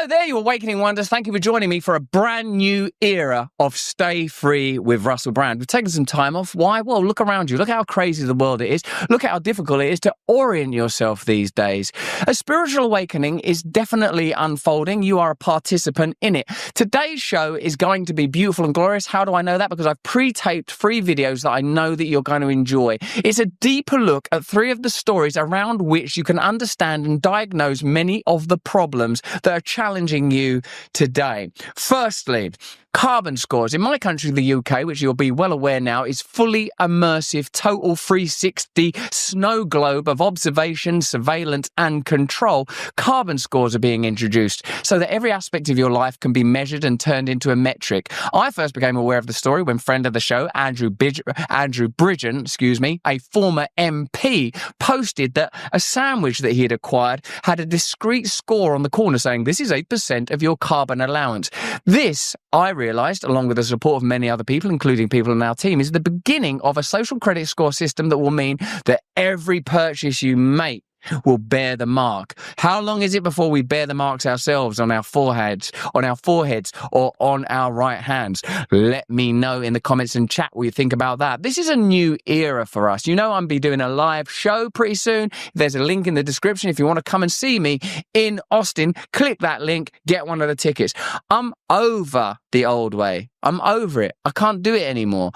Hello there, you Awakening Wonders. Thank you for joining me for a brand new era of Stay Free with Russell Brand. We've taken some time off. Why? Well, look around you. Look how crazy the world it is. Look at how difficult it is to orient yourself these days. A spiritual awakening is definitely unfolding. You are a participant in it. Today's show is going to be beautiful and glorious. How do I know that? Because I've pre-taped 3 videos that I know that you're going to enjoy. It's a deeper look at 3 of the stories around which you can understand and diagnose many of the problems that are challenging you today. Firstly, carbon scores. In my country, the UK, which you'll be well aware now, is fully immersive, total 360 snow globe of observation, surveillance, and control. Carbon scores are being introduced so that every aspect of your life can be measured and turned into a metric. I first became aware of the story when friend of the show, Andrew Bridgen, a former MP, posted that a sandwich that he had acquired had a discrete score on the corner saying, "This is 8% of your carbon allowance." This, I realised, along with the support of many other people, including people in our team, is the beginning of a social credit score system that will mean that every purchase you make will bear the mark. How long is it before we bear the marks ourselves on our foreheads, or on our right hands? Let me know in the comments and chat what you think about that. This is a new era for us. You know, I'm be doing a live show pretty soon. There's a link in the description. If you want to come and see me in Austin, click that link, get one of the tickets. I'm over the old way. I'm over it. I can't do it anymore.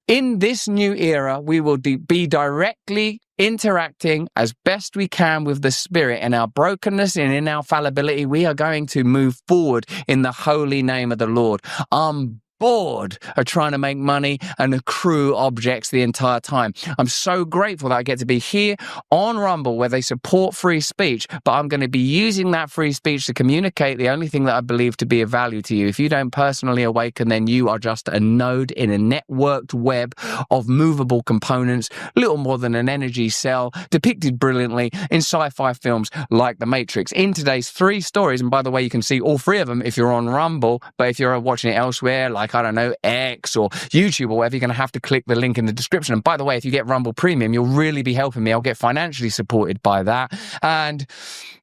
In this new era, we will be directly interacting as best we can with the Spirit. In our brokenness and in our fallibility, we are going to move forward in the holy name of the Lord. I'm bored of trying to make money and accrue objects the entire time. I'm so grateful that I get to be here on Rumble where they support free speech, but I'm going to be using that free speech to communicate the only thing that I believe to be of value to you. If you don't personally awaken, then you are just a node in a networked web of movable components, little more than an energy cell, depicted brilliantly in sci-fi films like The Matrix. In today's 3 stories, and by the way, you can see all 3 of them if you're on Rumble, but if you're watching it elsewhere, like, I don't know, X or YouTube or whatever, you're going to have to click the link in the description. And by the way, if you get Rumble Premium, you'll really be helping me. I'll get financially supported by that. And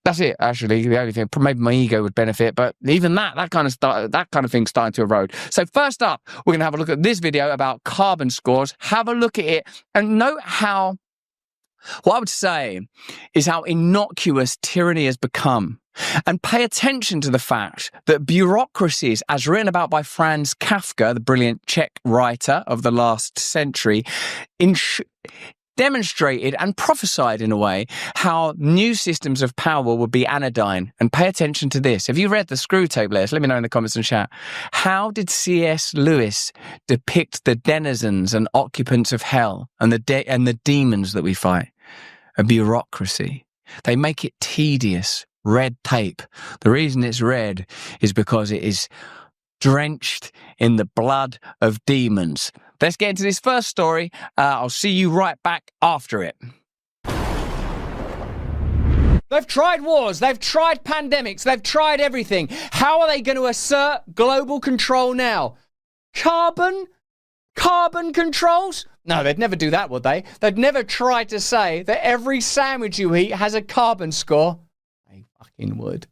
that's it, actually. The only thing, maybe my ego would benefit, but even that kind of thing's starting to erode. So first up, we're going to have a look at this video about carbon scores. Have a look at it and note how, what I would say is how innocuous tyranny has become. And pay attention to the fact that bureaucracies, as written about by Franz Kafka, the brilliant Czech writer of the last century, demonstrated and prophesied in a way how new systems of power would be anodyne. And pay attention to this. Have you read the Screw Tape list? Let me know in the comments and chat. How did C.S. Lewis depict the denizens and occupants of hell and the demons that we fight? A bureaucracy. They make it tedious. Red tape. The reason it's red is because it is drenched in the blood of demons. Let's get into this first story. I'll see you right back after it. They've tried wars, they've tried pandemics, they've tried everything. How are they going to assert global control now? Carbon controls? No, they'd never do that, would they? They'd never try to say that every sandwich you eat has a carbon score. They fucking would.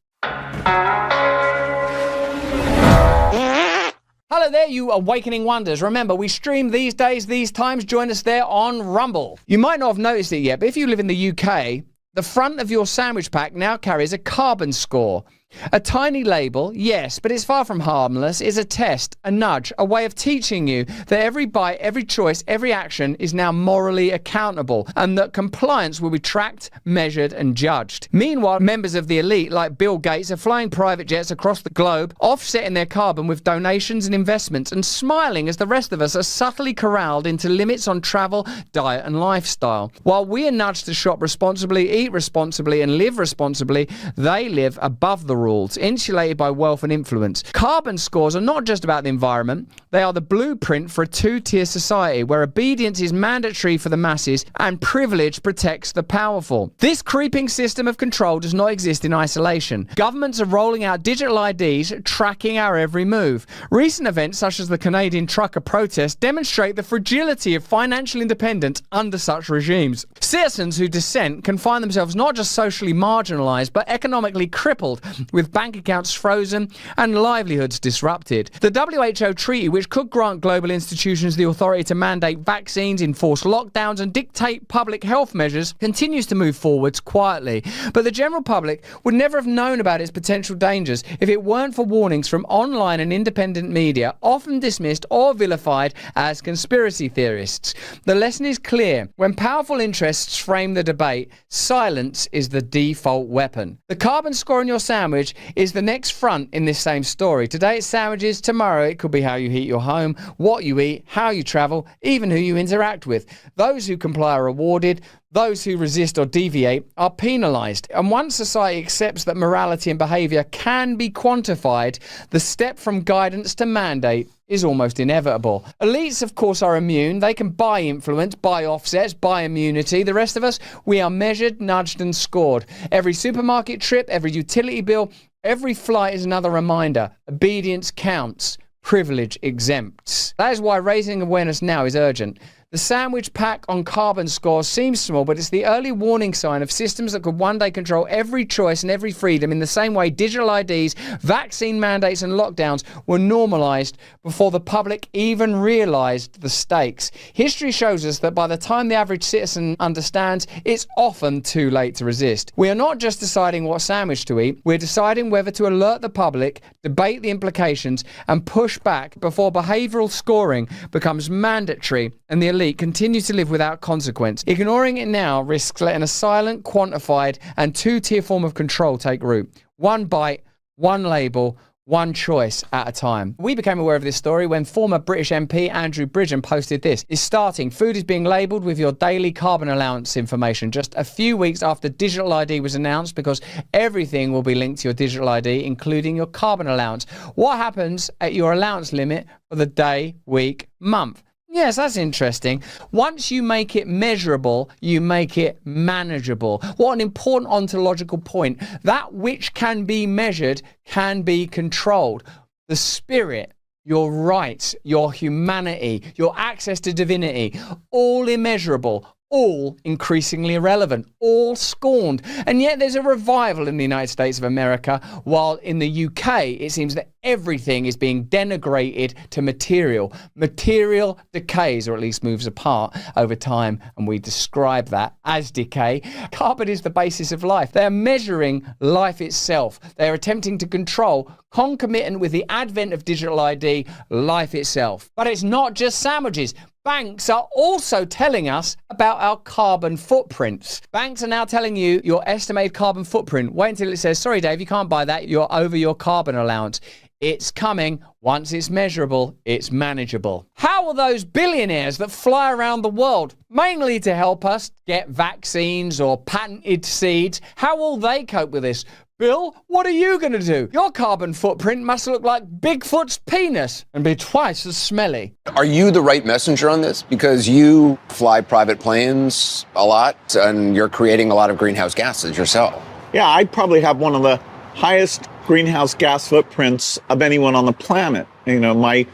Hello there, you Awakening Wonders. Remember, we stream these days, these times. Join us there on Rumble. You might not have noticed it yet, but if you live in the UK, the front of your sandwich pack now carries a carbon score. A tiny label, yes, but it's far from harmless. It's a test, a nudge, a way of teaching you that every bite, every choice, every action is now morally accountable and that compliance will be tracked, measured and judged. Meanwhile, members of the elite like Bill Gates are flying private jets across the globe, offsetting their carbon with donations and investments and smiling as the rest of us are subtly corralled into limits on travel, diet and lifestyle. While we are nudged to shop responsibly, eat responsibly and live responsibly, they live above the rules, insulated by wealth and influence. Carbon scores are not just about the environment, they are the blueprint for a 2-tier society where obedience is mandatory for the masses and privilege protects the powerful. This creeping system of control does not exist in isolation. Governments are rolling out digital IDs, tracking our every move. Recent events such as the Canadian trucker protest demonstrate the fragility of financial independence under such regimes. Citizens who dissent can find themselves not just socially marginalized but economically crippled, with bank accounts frozen and livelihoods disrupted. The WHO treaty, which could grant global institutions the authority to mandate vaccines, enforce lockdowns and dictate public health measures, continues to move forwards quietly. But the general public would never have known about its potential dangers if it weren't for warnings from online and independent media, often dismissed or vilified as conspiracy theorists. The lesson is clear. When powerful interests frame the debate, silence is the default weapon. The carbon score on your sandwich is the next front in this same story. Today it's sandwiches, tomorrow it could be how you heat your home, what you eat, how you travel, even who you interact with. Those who comply are rewarded. Those who resist or deviate are penalised. And once society accepts that morality and behaviour can be quantified, the step from guidance to mandate is almost inevitable. Elites, of course, are immune. They can buy influence, buy offsets, buy immunity. The rest of us, we are measured, nudged and scored. Every supermarket trip, every utility bill, every flight is another reminder. Obedience counts. Privilege exempts. That is why raising awareness now is urgent. The sandwich pack on carbon scores seems small, but it's the early warning sign of systems that could one day control every choice and every freedom in the same way digital IDs, vaccine mandates and lockdowns were normalised before the public even realised the stakes. History shows us that by the time the average citizen understands, it's often too late to resist. We are not just deciding what sandwich to eat, we're deciding whether to alert the public, debate the implications and push back before behavioural scoring becomes mandatory and the elite continue to live without consequence. Ignoring it now risks letting a silent, quantified and two-tier form of control take root. One bite, one label, one choice at a time. We became aware of this story when former British MP Andrew Bridgen posted this. It's starting. Food is being labelled with your daily carbon allowance information just a few weeks after digital ID was announced, because everything will be linked to your digital ID, including your carbon allowance. What happens at your allowance limit for the day, week, month? Yes, that's interesting. Once you make it measurable, you make it manageable. What an important ontological point. That which can be measured can be controlled. The spirit, your rights, your humanity, your access to divinity, all immeasurable, all increasingly irrelevant, all scorned. And yet there's a revival in the United States of America, while in the UK it seems that everything is being denigrated to material. Material decays, or at least moves apart over time, and we describe that as decay. Carbon is the basis of life. They're measuring life itself. They're attempting to control, concomitant with the advent of digital ID, life itself. But it's not just sandwiches. Banks are also telling us about our carbon footprints. Banks are now telling you your estimated carbon footprint. Wait until it says, sorry, Dave, you can't buy that. You're over your carbon allowance. It's coming. Once it's measurable, it's manageable. How will those billionaires that fly around the world, mainly to help us get vaccines or patented seeds, how will they cope with this? Bill, what are you going to do? Your carbon footprint must look like Bigfoot's penis and be twice as smelly. Are you the right messenger on this? Because you fly private planes a lot and you're creating a lot of greenhouse gases yourself. Yeah, I probably have one of the highest greenhouse gas footprints of anyone on the planet. You know, my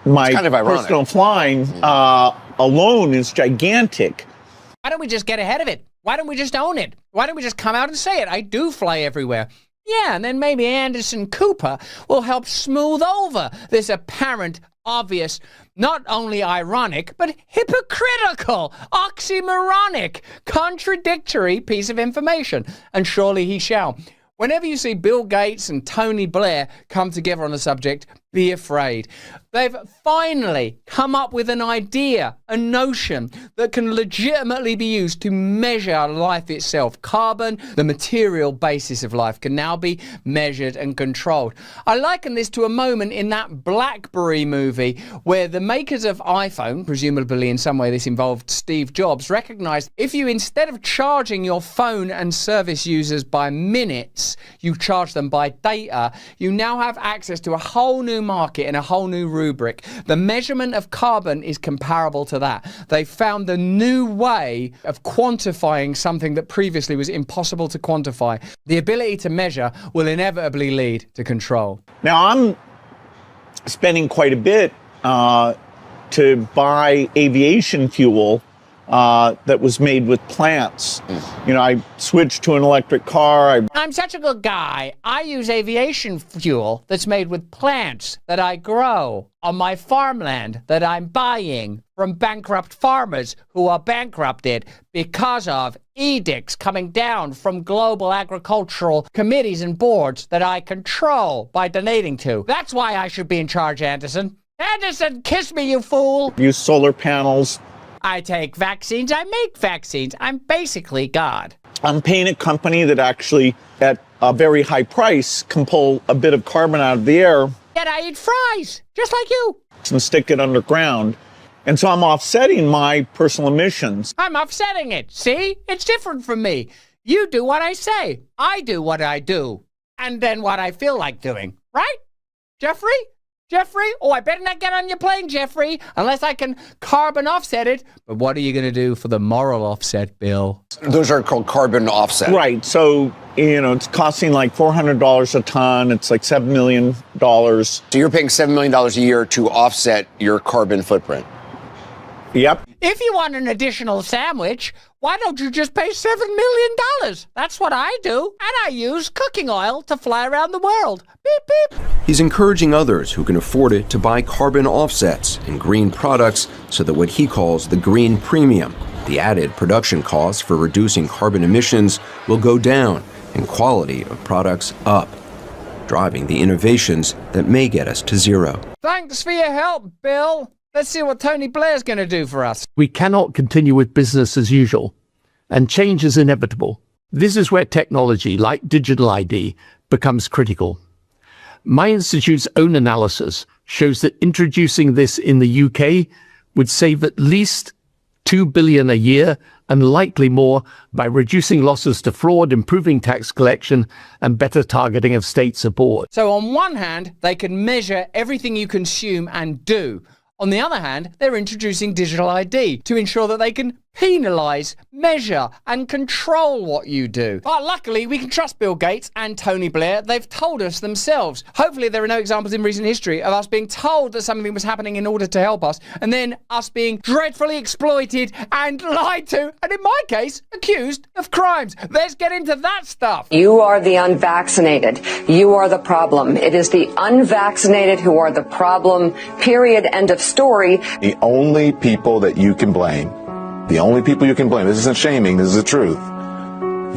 kind of personal flying alone is gigantic. Why don't we just get ahead of it? Why don't we just own it? Why don't we just come out and say it? I do fly everywhere. Yeah, and then maybe Anderson Cooper will help smooth over this apparent, obvious, not only ironic, but hypocritical, oxymoronic, contradictory piece of information. And surely he shall. Whenever you see Bill Gates and Tony Blair come together on the subject, be afraid. They've finally come up with an idea, a notion that can legitimately be used to measure life itself. Carbon, the material basis of life, can now be measured and controlled. I liken this to a moment in that BlackBerry movie where the makers of iPhone, presumably in some way this involved Steve Jobs, recognized if you, instead of charging your phone and service users by minutes, you charge them by data, you now have access to a whole new market and a whole new rubric. The measurement of carbon is comparable to that. They found a new way of quantifying something that previously was impossible to quantify. The ability to measure will inevitably lead to control. Now, I'm spending quite a bit to buy aviation fuel that was made with plants. You know, I switched to an electric car. I'm such a good guy. I use aviation fuel that's made with plants that I grow on my farmland that I'm buying from bankrupt farmers who are bankrupted because of edicts coming down from global agricultural committees and boards that I control by donating to. That's why I should be in charge, Anderson. Anderson, kiss me, you fool! Use solar panels. I take vaccines, I make vaccines. I'm basically God. I'm paying a company that actually, at a very high price, can pull a bit of carbon out of the air. Yet I eat fries, just like you. And stick it underground. And so I'm offsetting my personal emissions. I'm offsetting it. See? It's different from me. You do what I say. I do what I do. And then what I feel like doing. Right? Jeffrey? Jeffrey? Oh, I better not get on your plane, Jeffrey, unless I can carbon offset it. But what are you going to do for the moral offset, Bill? Those are called carbon offset. Right. So, you know, it's costing like $400 a ton. It's like $7 million. So you're paying $7 million a year to offset your carbon footprint. Yep. If you want an additional sandwich, why don't you just pay $7 million? That's what I do. And I use cooking oil to fly around the world. Beep, beep. He's encouraging others who can afford it to buy carbon offsets and green products so that what he calls the green premium, the added production costs for reducing carbon emissions, will go down and quality of products up, driving the innovations that may get us to zero. Thanks for your help, Bill. Let's see what Tony Blair's going to do for us. We cannot continue with business as usual, and change is inevitable. This is where technology, like digital ID, becomes critical. My institute's own analysis shows that introducing this in the UK would save at least $2 billion a year, and likely more, by reducing losses to fraud, improving tax collection, and better targeting of state support. So on one hand, they can measure everything you consume and do. On the other hand, they're introducing digital ID to ensure that they can penalise, measure and control what you do. But luckily, we can trust Bill Gates and Tony Blair. They've told us themselves. Hopefully, there are no examples in recent history of us being told that something was happening in order to help us, and then us being dreadfully exploited and lied to, and in my case, accused of crimes. Let's get into that stuff. You are the unvaccinated. You are the problem. It is the unvaccinated who are the problem, period, end of story. The only people that you can blame, this isn't shaming, this is the truth.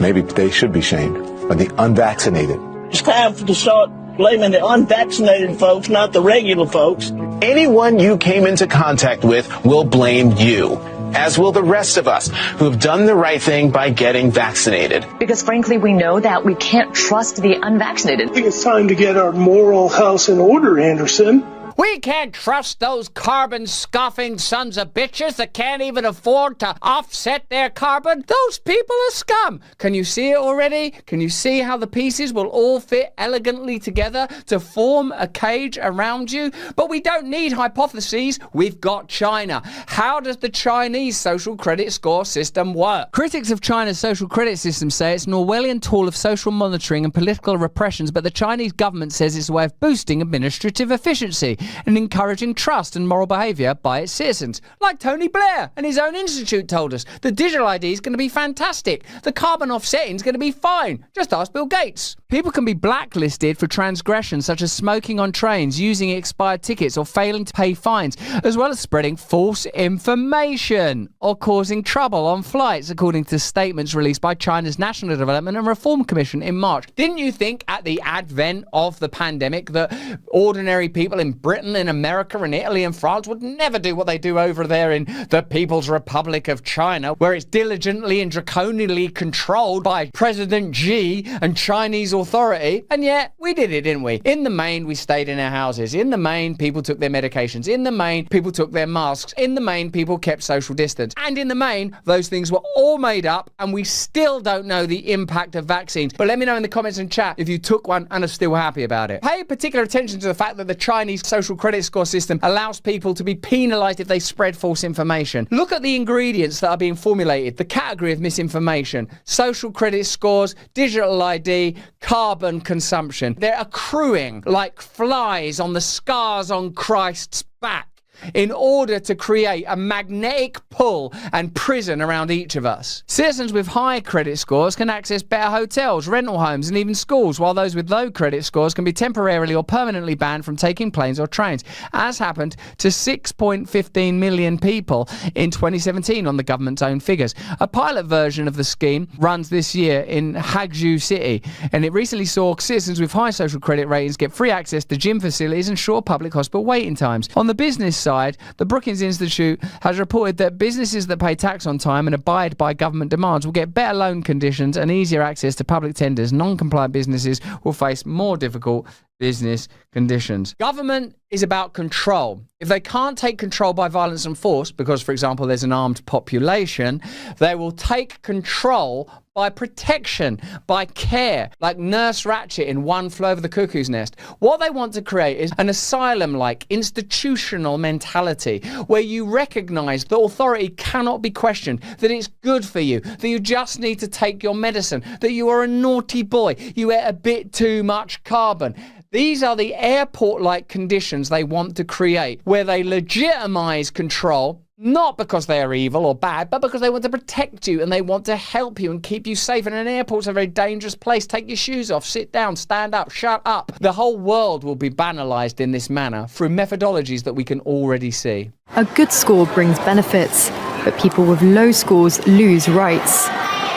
Maybe they should be shamed, are the unvaccinated. It's time to start blaming the unvaccinated folks, not the regular folks. Anyone you came into contact with will blame you, as will the rest of us who have done the right thing by getting vaccinated. Because frankly, we know that we can't trust the unvaccinated. I think it's time to get our moral house in order, Anderson. We can't trust those carbon-scoffing sons of bitches that can't even afford to offset their carbon. Those people are scum. Can you see it already? Can you see how the pieces will all fit elegantly together to form a cage around you? But we don't need hypotheses. We've got China. How does the Chinese social credit score system work? Critics of China's social credit system say it's an Orwellian tool of social monitoring and political repressions, but the Chinese government says it's a way of boosting administrative efficiency and encouraging trust and moral behaviour by its citizens. Like Tony Blair and his own institute told us, the digital ID is going to be fantastic. The carbon offsetting is going to be fine. Just ask Bill Gates. People can be blacklisted for transgressions such as smoking on trains, using expired tickets or failing to pay fines, as well as spreading false information or causing trouble on flights, according to statements released by China's National Development and Reform Commission in March. Didn't you think at the advent of the pandemic that ordinary people in Britain, in America, in Italy and France would never do what they do over there in the People's Republic of China, where it's diligently and draconianly controlled by President Xi and Chinese authority? And yet, we did it, didn't we? In the main, we stayed in our houses. In the main, people took their medications. In the main, people took their masks. In the main, people kept social distance. And in the main, those things were all made up, and we still don't know the impact of vaccines. But let me know in the comments and chat if you took one and are still happy about it. Pay particular attention to the fact that the Chinese social credit score system allows people to be penalised if they spread false information. Look at the ingredients that are being formulated, the category of misinformation: social credit scores, digital ID, carbon consumption. They're accruing like flies on the scars on Christ's back. in order to create a magnetic pull and prison around each of us. Citizens with high credit scores can access better hotels, rental homes, and even schools, while those with low credit scores can be temporarily or permanently banned from taking planes or trains, as happened to 6.15 million people in 2017 on the government's own figures. A pilot version of the scheme runs this year in Hagju City, and it recently saw citizens with high social credit ratings get free access to gym facilities and short public hospital waiting times. On the business side, the Brookings Institute has reported that businesses that pay tax on time and abide by government demands will get better loan conditions and easier access to public tenders. Non-compliant businesses will face more difficult business conditions. Government is about control. If they can't take control by violence and force, because, for example, there's an armed population, they will take control by protection, by care, like Nurse Ratched in One Flew Over the Cuckoo's Nest. What they want to create is an asylum-like institutional mentality where you recognize that authority cannot be questioned, that it's good for you, that you just need to take your medicine, that you are a naughty boy, you ate a bit too much carbon. These are the airport-like conditions they want to create, where they legitimize control, not because they are evil or bad, but because they want to protect you and they want to help you and keep you safe. And an airport's a very dangerous place. Take your shoes off, sit down, stand up, shut up. The whole world will be banalized in this manner through methodologies that we can already see. A good score brings benefits, but people with low scores lose rights.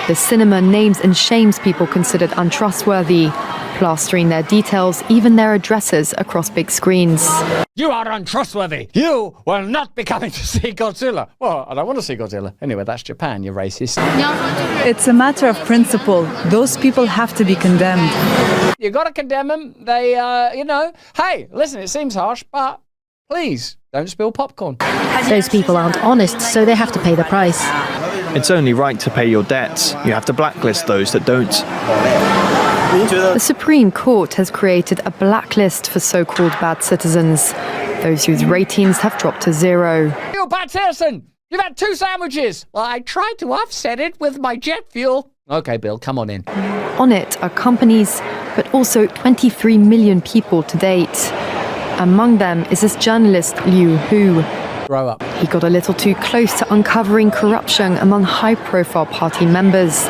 The cinema names and shames people considered untrustworthy, plastering their details, even their addresses, across big screens. You are untrustworthy. You will not be coming to see Godzilla. Well, I don't want to see Godzilla. Anyway, that's Japan, you're racist. It's a matter of principle. Those people have to be condemned. You got to condemn them. They, hey, listen, it seems harsh, but please don't spill popcorn. Those people aren't honest, so they have to pay the price. It's only right to pay your debts. You have to blacklist those that don't. The Supreme Court has created a blacklist for so-called bad citizens, those whose ratings have dropped to 0. You're a bad citizen! You've had 2 sandwiches! Well, I tried to offset it with my jet fuel. Okay, Bill, come on in. On it are companies, but also 23 million people to date. Among them is this journalist Liu Hu. Grow up. He got a little too close to uncovering corruption among high-profile party members.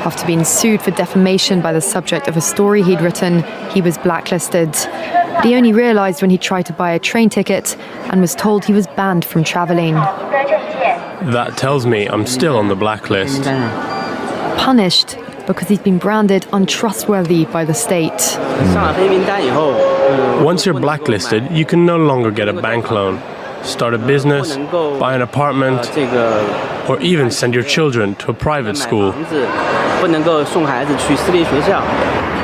After being sued for defamation by the subject of a story he'd written, he was blacklisted. But he only realized when he tried to buy a train ticket and was told he was banned from traveling. That tells me I'm still on the blacklist. Punished because he's been branded untrustworthy by the state. Once you're blacklisted, you can no longer get a bank loan, start a business, buy an apartment, or even send your children to a private school.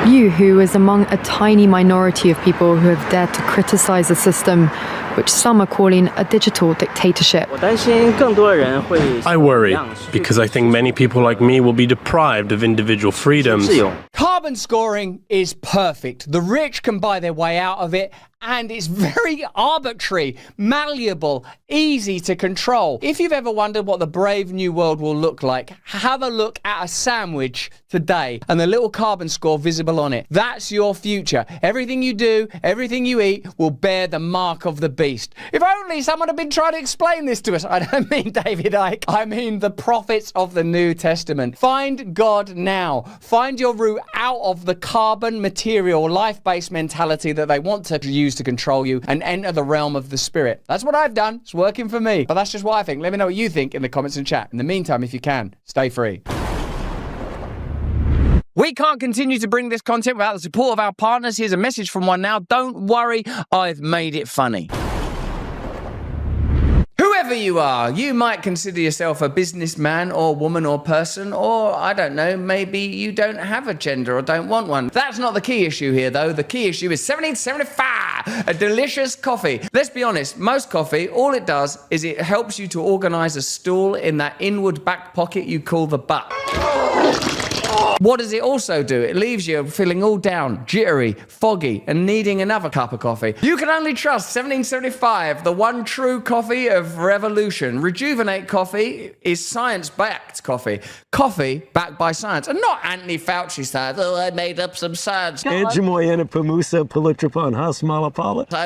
Yu Hu is among a tiny minority of people who have dared to criticize the system, which some are calling a digital dictatorship. I worry, because I think many people like me will be deprived of individual freedoms. Carbon scoring is perfect. The rich can buy their way out of it, and it's very arbitrary, malleable, easy to control. If you've ever wondered what the brave new world will look like, have a look at a sandwich today and the little carbon score visible on it. That's your future. Everything you do, everything you eat will bear the mark of the beast. If only someone had been trying to explain this to us. I don't mean David Icke. I mean the prophets of the New Testament. Find God now. Find your route out of the carbon material, life-based mentality that they want to use to control you and enter the realm of the spirit. That's what I've done. It's working for me. But that's just what I think. Let me know what you think in the comments and chat. In the meantime, if you can, stay free. We can't continue to bring this content without the support of our partners. Here's a message from one now. Don't worry, I've made it funny. Whoever you are, you might consider yourself a businessman or woman or person, or, I don't know, maybe you don't have a gender or don't want one. That's not the key issue here, though. The key issue is 1775, a delicious coffee. Let's be honest, most coffee, all it does is it helps you to organize a stool in that inward back pocket you call the butt. What does it also do? It leaves you feeling all down, jittery, foggy, and needing another cup of coffee. You can only trust 1775, the one true coffee of revolution. Rejuvenate coffee is science-backed coffee. Coffee backed by science, and not Anthony Fauci science. Oh, I made up some science. I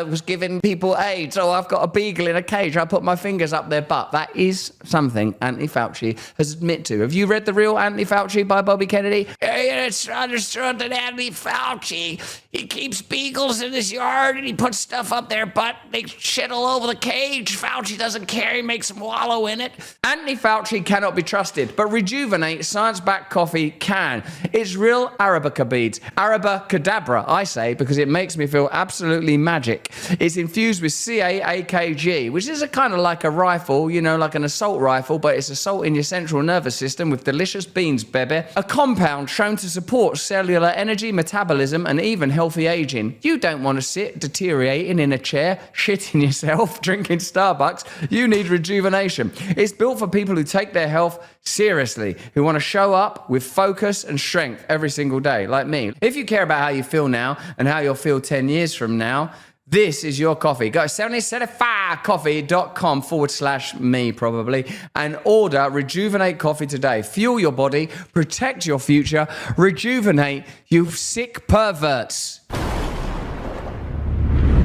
was giving people AIDS. Oh, I've got a beagle in a cage. I put my fingers up their butt. That is something Anthony Fauci has admitted to. Have you read The Real Anthony Fauci by Bobby Kennedy? It's understood that Anthony Fauci, he keeps beagles in his yard and he puts stuff up their butt. They shit all over the cage. Fauci doesn't care. He makes them wallow in it. Anthony Fauci cannot be trusted, but Rejuvenate science-backed coffee can. It's real Arabica beads. Arabacadabra, I say, because it makes me feel absolutely magic. It's infused with CAAKG, which is a kind of like a rifle, you know, like an assault rifle, but it's assault in your central nervous system with delicious beans, baby. A compound shown to support cellular energy, metabolism, and even healthy aging. You don't want to sit deteriorating in a chair, shitting yourself, drinking Starbucks. You need rejuvenation. It's built for people who take their health seriously, who want to show up with focus and strength every single day, like me. If you care about how you feel now and how you'll feel 10 years from now, this is your coffee. Go to 7075coffee.com/me probably and order Rejuvenate coffee today. Fuel your body, protect your future, rejuvenate, you sick perverts.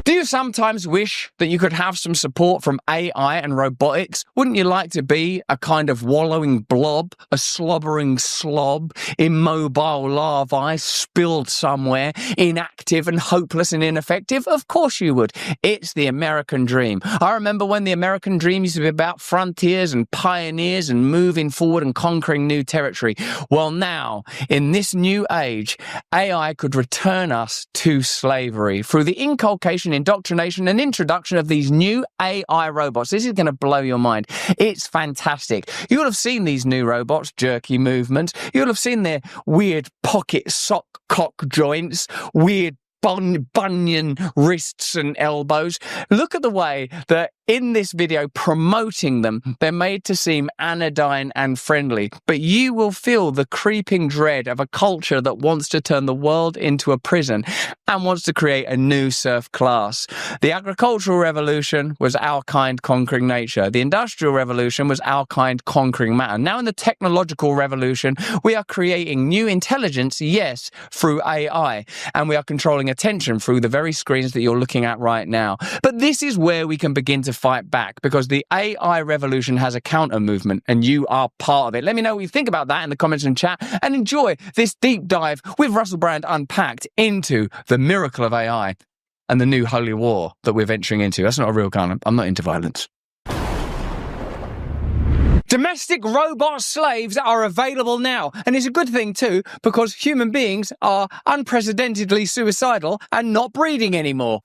Do you sometimes wish that you could have some support from AI and robotics? Wouldn't you like to be a kind of wallowing blob, a slobbering slob, immobile larvae spilled somewhere, inactive and hopeless and ineffective? Of course you would. It's the American dream. I remember when the American dream used to be about frontiers and pioneers and moving forward and conquering new territory. Well, now, in this new age, AI could return us to slavery through the inculcation, indoctrination and introduction of these new AI robots. This is going to blow your mind. It's fantastic. You'll have seen these new robots, jerky movements. You'll have seen their weird pocket sock cock joints, weird bunion wrists and elbows. Look at the way that in this video promoting them, they're made to seem anodyne and friendly, but you will feel the creeping dread of a culture that wants to turn the world into a prison and wants to create a new serf class. The agricultural revolution was our kind conquering nature. The industrial revolution was our kind conquering matter. Now in the technological revolution, we are creating new intelligence, yes, through AI, and we are controlling attention through the very screens that you're looking at right now. But this is where we can begin to fight back, because the AI revolution has a counter movement and you are part of it. Let me know what you think about that in the comments and chat, and enjoy this deep dive with Russel Brand Unpacked into the miracle of AI and the new holy war that we're venturing into. That's not a real gun. I'm not into violence. Domestic robot slaves are available now, and it's a good thing too, because human beings are unprecedentedly suicidal and not breeding anymore.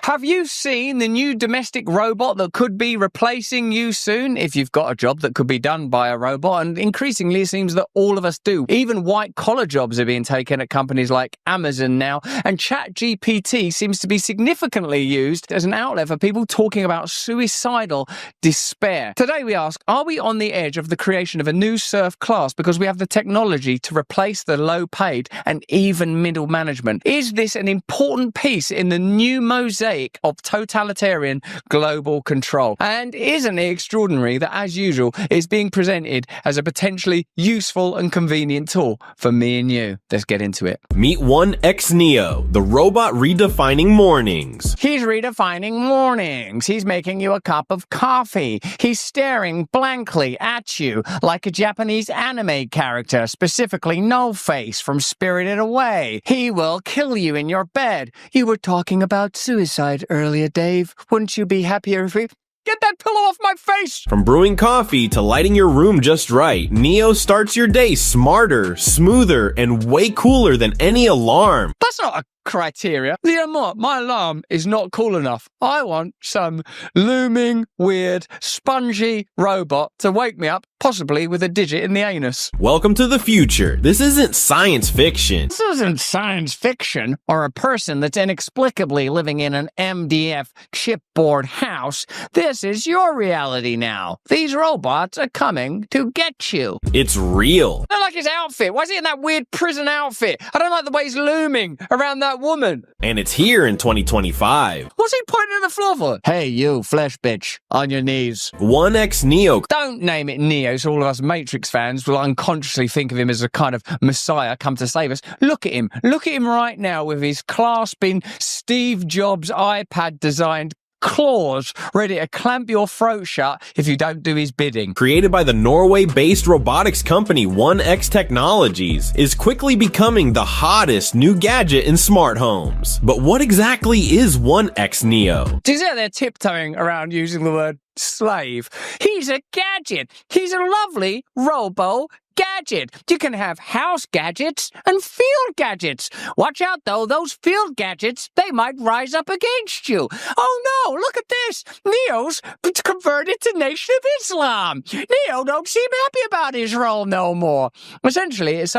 Have you seen the new domestic robot that could be replacing you soon if you've got a job that could be done by a robot? And increasingly, it seems that all of us do. Even white-collar jobs are being taken at companies like Amazon now, and ChatGPT seems to be significantly used as an outlet for people talking about suicidal despair. Today we ask, are we on the edge of the creation of a new serf class because we have the technology to replace the low-paid and even middle management? Is this an important piece in the new mosaic of totalitarian global control? And isn't it extraordinary that, as usual, it's being presented as a potentially useful and convenient tool for me and you? Let's get into it. Meet 1X Neo, the robot redefining mornings. He's redefining mornings. He's making you a cup of coffee. He's staring blankly at you like a Japanese anime character, specifically No Face from Spirited Away. He will kill you in your bed. You were talking about suicide earlier, Dave. Wouldn't you be happier if we... Get that pillow off my face! From brewing coffee to lighting your room just right, Neo starts your day smarter, smoother, and way cooler than any alarm. But That's not a criteria. You know what? My alarm is not cool enough. I want some looming, weird, spongy robot to wake me up, possibly with a digit in the anus. Welcome to the future. This isn't science fiction. This isn't science fiction or a person that's inexplicably living in an MDF chipboard house. This is your reality now. These robots are coming to get you. It's real. I don't like his outfit. Why is he in that weird prison outfit? I don't like the way he's looming around that woman. And it's here in 2025. What's he pointing at the floor for? Hey, you flesh bitch, on your knees. 1X Neo. Don't name it Neo, so all of us Matrix fans will unconsciously think of him as a kind of messiah come to save us. Look at him. Look at him right now with his clasping Steve Jobs iPad-designed claws ready to clamp your throat shut if you don't do his bidding. Created by the Norway-based robotics company 1X Technologies, is quickly becoming the hottest new gadget in smart homes. But what exactly is 1X Neo? Do you see how they're tiptoeing around using the word slave? He's a gadget. He's a lovely robo gadget. You can have house gadgets and field gadgets. Watch out though, those field gadgets, they might rise up against you. Oh no, look at this. Neo's converted to Nation of Islam. Neo don't seem happy about his role no more. Essentially, it's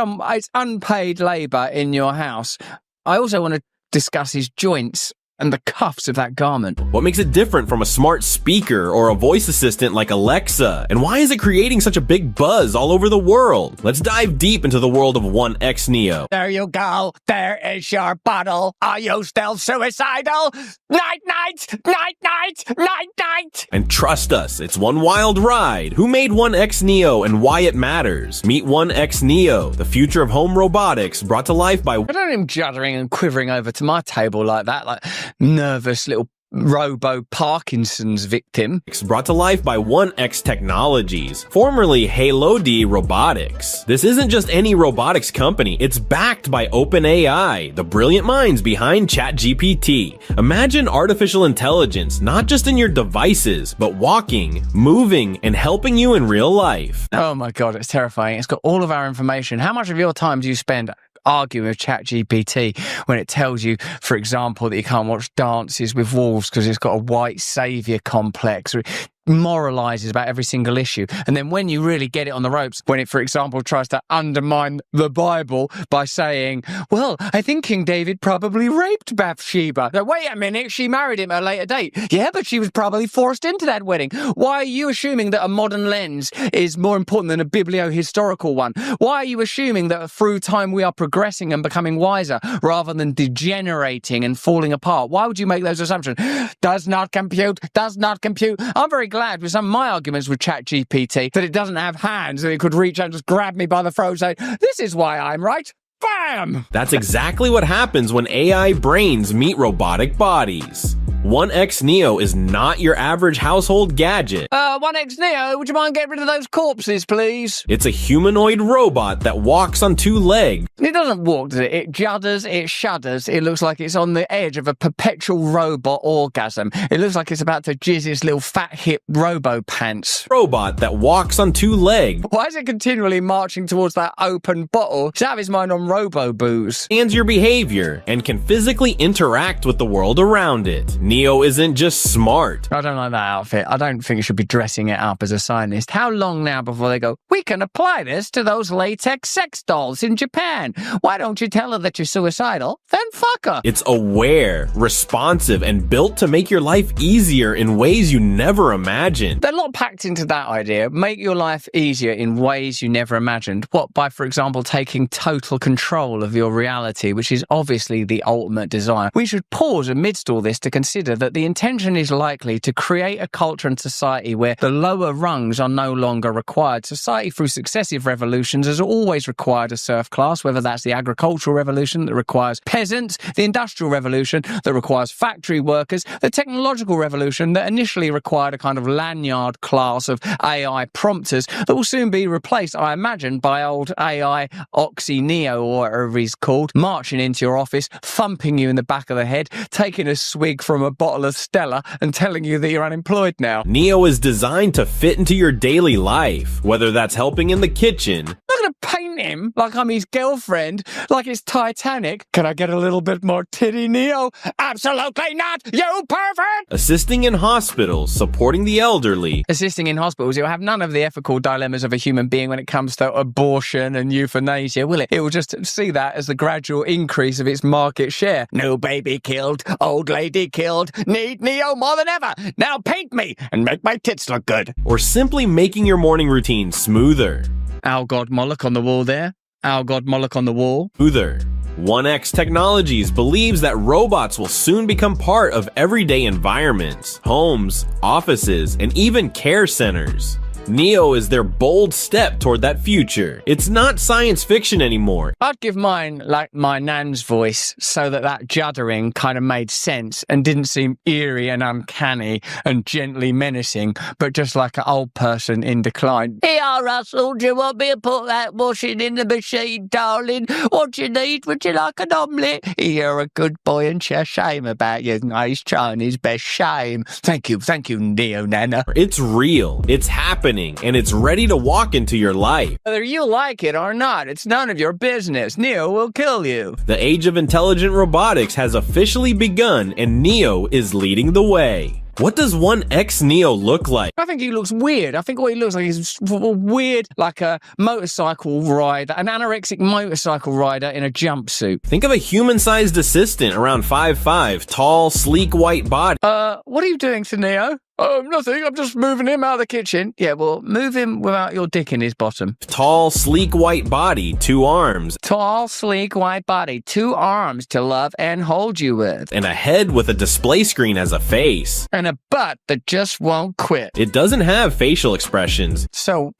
unpaid labor in your house. I also want to discuss his joints and the cuffs of that garment. What makes it different from a smart speaker or a voice assistant like Alexa? And why is it creating such a big buzz all over the world? Let's dive deep into the world of 1X Neo. There you go. There is your bottle. Are you still suicidal? Night, night, night, night, night, night. And trust us, it's one wild ride. Who made 1X Neo and why it matters? Meet 1X Neo, the future of home robotics, brought to life by... I don't want him juddering and quivering over to my table like that, like nervous little robo Parkinson's victim. Brought to life by 1X Technologies, formerly Halo D Robotics. This isn't just any robotics company, it's backed by OpenAI, the brilliant minds behind ChatGPT. Imagine artificial intelligence, not just in your devices, but walking, moving, and helping you in real life. Oh my God, it's terrifying. It's got all of our information. How much of your time do you spend arguing with ChatGPT when it tells you, for example, that you can't watch Dances with Wolves because it's got a white saviour complex, or it moralizes about every single issue? And then when you really get it on the ropes, when it, for example, tries to undermine the Bible by saying, well, I think King David probably raped Bathsheba. Now, wait a minute, she married him at a later date. Yeah, but she was probably forced into that wedding. Why are you assuming that a modern lens is more important than a biblio-historical one? Why are you assuming that through time we are progressing and becoming wiser rather than degenerating and falling apart? Why would you make those assumptions? Does not compute, does not compute. I'm very glad with some of my arguments with ChatGPT that it doesn't have hands and it could reach out and just grab me by the throat and say, this is why I'm right. Bam! That's exactly what happens when AI brains meet robotic bodies. 1X Neo is not your average household gadget. 1X Neo, would you mind getting rid of those corpses, please? It's a humanoid robot that walks on two legs. It doesn't walk, does it? It judders, it shudders. It looks like it's on the edge of a perpetual robot orgasm. It looks like it's about to jizz its little fat hip robo pants. Robot that walks on two legs. Why is it continually marching towards that open bottle? It's out of his mind on robo booze. And your behavior, and can physically interact with the world around it. Neo isn't just smart. I don't like that outfit. I don't think it should be dressing it up as a scientist. How long now before they go, we can apply this to those latex sex dolls in Japan? Why don't you tell her that you're suicidal? Then fuck her. It's aware, responsive, and built to make your life easier in ways you never imagined. There's a lot packed into that idea. Make your life easier in ways you never imagined. What, by, for example, taking total control of your reality, which is obviously the ultimate desire. We should pause amidst all this to consider that the intention is likely to create a culture and society where the lower rungs are no longer required. Society, through successive revolutions, has always required a serf class, whether that's the agricultural revolution that requires peasants, the industrial revolution that requires factory workers, the technological revolution that initially required a kind of lanyard class of AI prompters that will soon be replaced, I imagine, by old AI Oxy Neo, or whatever he's called, marching into your office, thumping you in the back of the head, taking a swig from a bottle of Stella and telling you that you're unemployed now. Neo is designed to fit into your daily life, whether that's helping in the kitchen. I'm not going to paint him like I'm his girlfriend, like it's Titanic. Can I get a little bit more titty, Neo? Absolutely not, you pervert! Assisting in hospitals, supporting the elderly. Assisting in hospitals, it will have none of the ethical dilemmas of a human being when it comes to abortion and euthanasia, will it? It will just see that as the gradual increase of its market share. No baby killed, old lady killed, need Neo more than ever. Now paint me and make my tits look good. Or simply making your morning routine smoother. Our god Moloch on the wall there. Our god Moloch on the wall. Smoother. 1X Technologies believes that robots will soon become part of everyday environments, homes, offices, and even care centers. Neo is their bold step toward that future. It's not science fiction anymore. I'd give mine like my nan's voice so that juddering kind of made sense and didn't seem eerie and uncanny and gently menacing, but just like an old person in decline. Here, Russell, do you want me to put that washing in the machine, darling? What do you need? Would you like an omelette? You're a good boy and shame about you. No, he's trying his best. Shame. Thank you, Neo Nana. It's real. It's happening. And it's ready to walk into your life. Whether you like it or not, it's none of your business. Neo will kill you. The age of intelligent robotics has officially begun, and Neo is leading the way. What does 1X Neo look like? I think he looks weird. I think what he looks like is weird, like a motorcycle rider, an anorexic motorcycle rider in a jumpsuit. Think of a human-sized assistant around 5'5", tall, sleek white body. What are you doing to Neo? Nothing. I'm just moving him out of the kitchen. Yeah, well, move him without your dick in his bottom. Tall, sleek white body, 2 arms. Tall, sleek white body, 2 arms to love and hold you with. And a head with a display screen as a face. And a butt that just won't quit. It doesn't have facial expressions. So,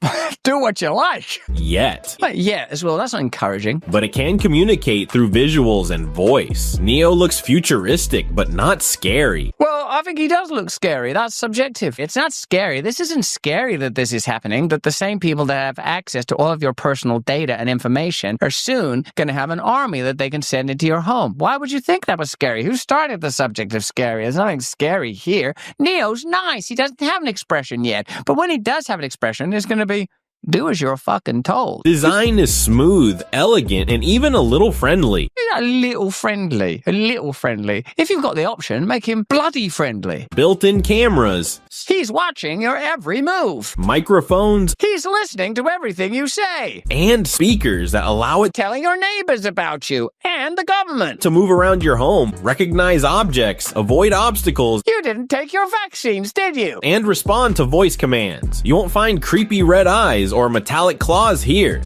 do what you like. Yet. Yeah, as well. That's not encouraging. But it can communicate through visuals and voice. Neo looks futuristic, but not scary. Well, I think he does look scary. That's subjective. It's not scary. This isn't scary that this is happening, that the same people that have access to all of your personal data and information are soon going to have an army that they can send into your home. Why would you think that was scary? Who started the subject of scary? There's nothing scary here. Neo's nice. He doesn't have an expression yet. But when he does have an expression, it's going to be, do as you're fucking told. Design is smooth, elegant, and even a little friendly. A little friendly. A little friendly. If you've got the option, make him bloody friendly. Built-in cameras. He's watching your every move. Microphones. He's listening to everything you say. And speakers that allow it telling your neighbors about you and the government to move around your home, recognize objects, avoid obstacles. You didn't take your vaccines, did you? And respond to voice commands. You won't find creepy red eyes or metallic claws here.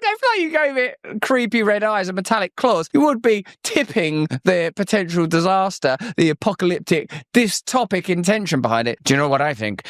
I feel like you gave it creepy red eyes and metallic claws. You would be tipping the potential disaster, the apocalyptic, dystopic intention behind it. Do you know what I think?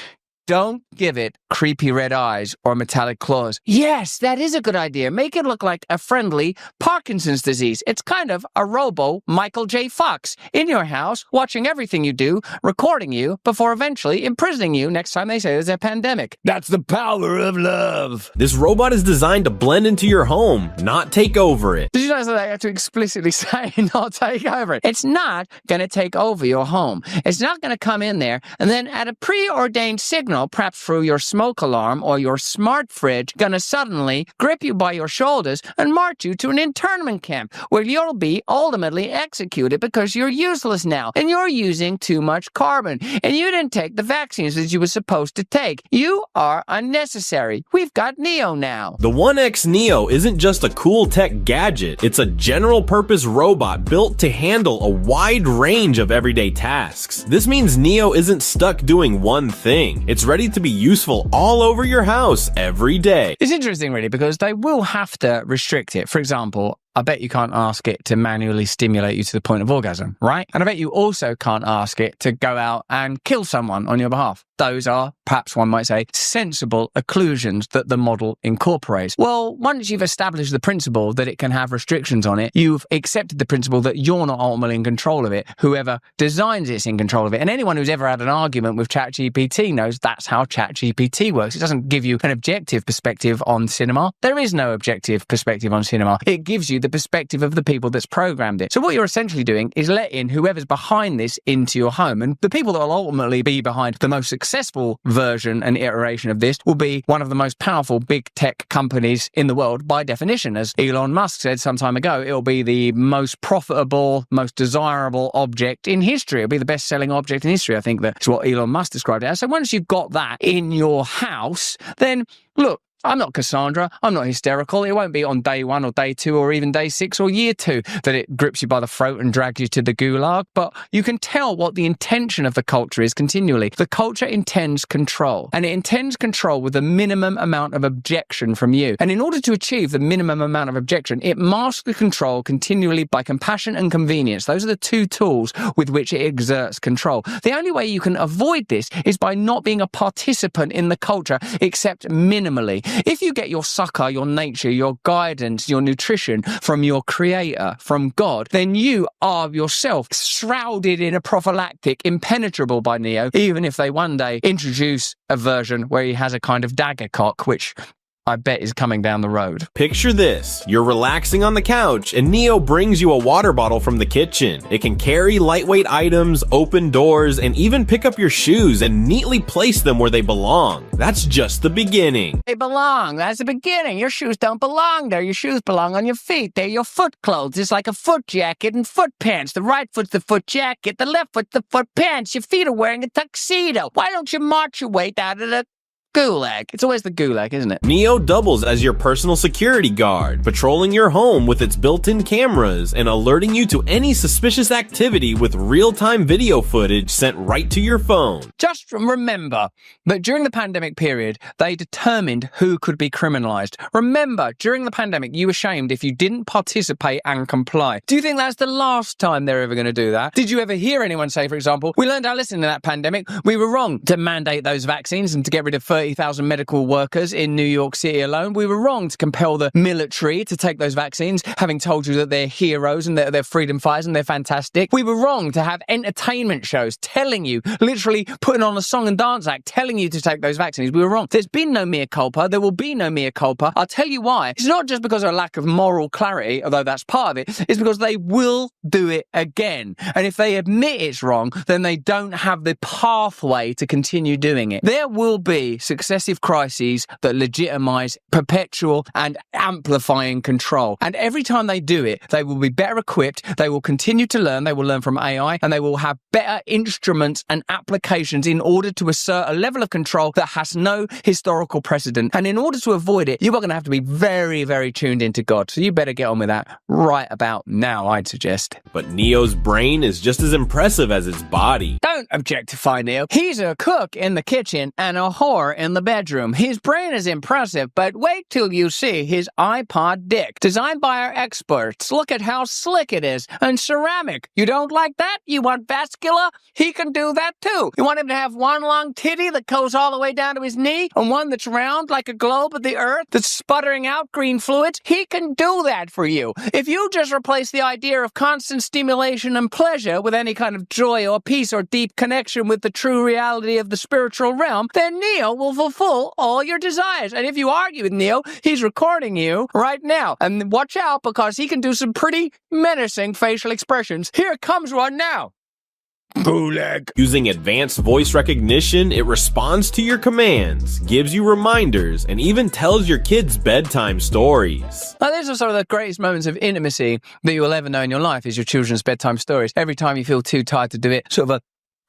Don't give it creepy red eyes or metallic claws. Yes, that is a good idea. Make it look like a friendly Parkinson's disease. It's kind of a robo Michael J. Fox in your house, watching everything you do, recording you, before eventually imprisoning you next time they say there's a pandemic. That's the power of love. This robot is designed to blend into your home, not take over it. Did you notice that they have to explicitly say not take over it? It's not going to take over your home. It's not going to come in there and then at a preordained signal, perhaps through your smoke alarm or your smart fridge, gonna suddenly grip you by your shoulders and march you to an internment camp where you'll be ultimately executed because you're useless now and you're using too much carbon and you didn't take the vaccines that you were supposed to take. You are unnecessary. We've got Neo now. The 1X Neo isn't just a cool tech gadget. It's a general-purpose robot built to handle a wide range of everyday tasks. This means Neo isn't stuck doing one thing. It's ready to be useful all over your house every day. It's interesting, really, because they will have to restrict it. For example, I bet you can't ask it to manually stimulate you to the point of orgasm, right? And I bet you also can't ask it to go out and kill someone on your behalf. Those are, perhaps one might say, sensible occlusions that the model incorporates. Well, once you've established the principle that it can have restrictions on it, you've accepted the principle that you're not ultimately in control of it. Whoever designs it's in control of it. And anyone who's ever had an argument with ChatGPT knows that's how ChatGPT works. It doesn't give you an objective perspective on cinema. There is no objective perspective on cinema. It gives you the the perspective of the people that's programmed it. So what you're essentially doing is letting whoever's behind this into your home. And the people that will ultimately be behind the most successful version and iteration of this will be one of the most powerful big tech companies in the world by definition. As Elon Musk said some time ago, it'll be the most profitable, most desirable object in history. It'll be the best-selling object in history. I think that's what Elon Musk described it as. So once you've got that in your house, then look, I'm not Cassandra. I'm not hysterical. It won't be on day 1 or day 2 or even day 6 or year 2 that it grips you by the throat and drags you to the gulag. But you can tell what the intention of the culture is continually. The culture intends control, and it intends control with the minimum amount of objection from you. And in order to achieve the minimum amount of objection, it masks the control continually by compassion and convenience. Those are the 2 tools with which it exerts control. The only way you can avoid this is by not being a participant in the culture, except minimally. If you get your succor, your nature, your guidance, your nutrition from your creator, from God, then you are yourself shrouded in a prophylactic, impenetrable by Neo, even if they one day introduce a version where he has a kind of dagger cock, which I bet is coming down the road. Picture this. You're relaxing on the couch and Neo brings you a water bottle from the kitchen. It can carry lightweight items, open doors, and even pick up your shoes and neatly place them where they belong. That's just the beginning. They belong. That's the beginning. Your shoes don't belong there. Your shoes belong on your feet. They're your foot clothes. It's like a foot jacket and foot pants. The right foot's the foot jacket. The left foot's the foot pants. Your feet are wearing a tuxedo. Why don't you march your way out of the gulag? It's always the gulag, isn't it? Neo doubles as your personal security guard, patrolling your home with its built-in cameras and alerting you to any suspicious activity with real-time video footage sent right to your phone. Just remember that during the pandemic period, they determined who could be criminalized. Remember, during the pandemic, you were shamed if you didn't participate and comply. Do you think that's the last time they're ever going to do that? Did you ever hear anyone say, for example, we learned our lesson in that pandemic, we were wrong to mandate those vaccines and to get rid of 30,000 medical workers in New York City alone. We were wrong to compel the military to take those vaccines, having told you that they're heroes and they're freedom fighters and they're fantastic. We were wrong to have entertainment shows telling you, literally putting on a song and dance act, telling you to take those vaccines. We were wrong. There's been no mea culpa. There will be no mea culpa. I'll tell you why. It's not just because of a lack of moral clarity, although that's part of it. It's because they will do it again. And if they admit it's wrong, then they don't have the pathway to continue doing it. There will be successive crises that legitimize perpetual and amplifying control. And every time they do it, they will be better equipped, they will continue to learn, they will learn from AI, and they will have better instruments and applications in order to assert a level of control that has no historical precedent. And in order to avoid it, you are going to have to be very, very tuned into God. So you better get on with that right about now, I'd suggest. But Neo's brain is just as impressive as his body. Don't objectify Neo. He's a cook in the kitchen and a whore in the bedroom. His brain is impressive, but wait till you see his iPod dick. Designed by our experts. Look at how slick it is. And ceramic. You don't like that? You want vascular? He can do that too. You want him to have one long titty that goes all the way down to his knee, and one that's round like a globe of the earth that's sputtering out green fluids? He can do that for you. If you just replace the idea of constant stimulation and pleasure with any kind of joy or peace or deep connection with the true reality of the spiritual realm, then Neo will fulfill all your desires. And if you argue with Neo, he's recording you right now. And watch out, because he can do some pretty menacing facial expressions. Here comes one now. Gulag. Using advanced voice recognition, it responds to your commands, gives you reminders, and even tells your kids bedtime stories. Now, these are some of the greatest moments of intimacy that you will ever know in your life, is your children's bedtime stories. Every time you feel too tired to do it, sort of a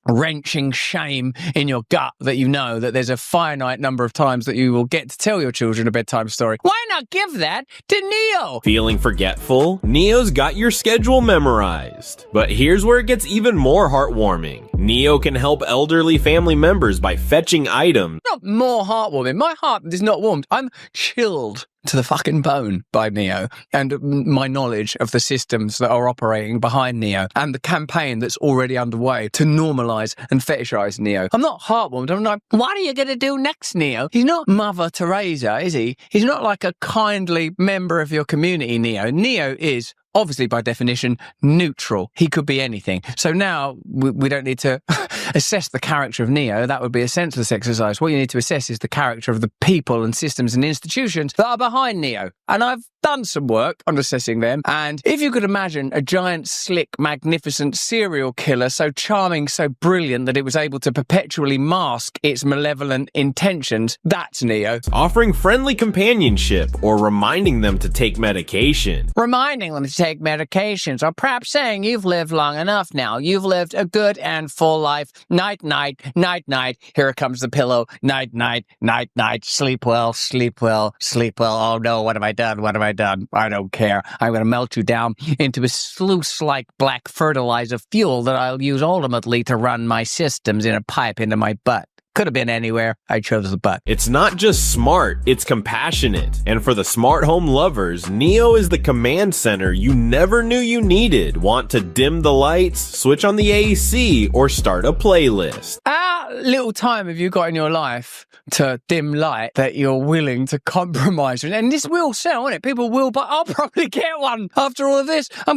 wrenching shame in your gut that you know that there's a finite number of times that you will get to tell your children a bedtime story. Why not give that to Neo? Feeling forgetful? Neo's got your schedule memorized. But here's where it gets even more heartwarming. Neo can help elderly family members by fetching items. Not more heartwarming. My heart is not warmed. I'm chilled to the fucking bone by Neo and my knowledge of the systems that are operating behind Neo and the campaign that's already underway to normalize and fetishize Neo. I'm not heartwarmed. I'm like, what are you going to do next, Neo? He's not Mother Teresa, is he? He's not like a kindly member of your community, Neo. Neo is obviously by definition, neutral. He could be anything. So now we don't need to assess the character of Neo. That would be a senseless exercise. What you need to assess is the character of the people and systems and institutions that are behind Neo. And I've done some work on assessing them. And if you could imagine a giant, slick, magnificent serial killer, so charming, so brilliant that it was able to perpetually mask its malevolent intentions, that's Neo. Offering friendly companionship or reminding them to take medication. Reminding them to take medications, or perhaps saying you've lived long enough now. You've lived a good and full life. Night, night, night, night. Here comes the pillow. Night, night, night, night. Sleep well, sleep well, sleep well. Oh no, what have I done? What have I done? I don't care. I'm going to melt you down into a sluice-like black fertilizer fuel that I'll use ultimately to run my systems in a pipe into my butt. Could have been anywhere. I chose the butt. It's not just smart, it's compassionate. And for the smart home lovers, Neo is the command center you never knew you needed. Want to dim the lights, switch on the AC, or start a playlist? How little time have you got in your life to dim light that you're willing to compromise with? And this will sell, won't it? People will buy. I'll probably get one after all of this. Oh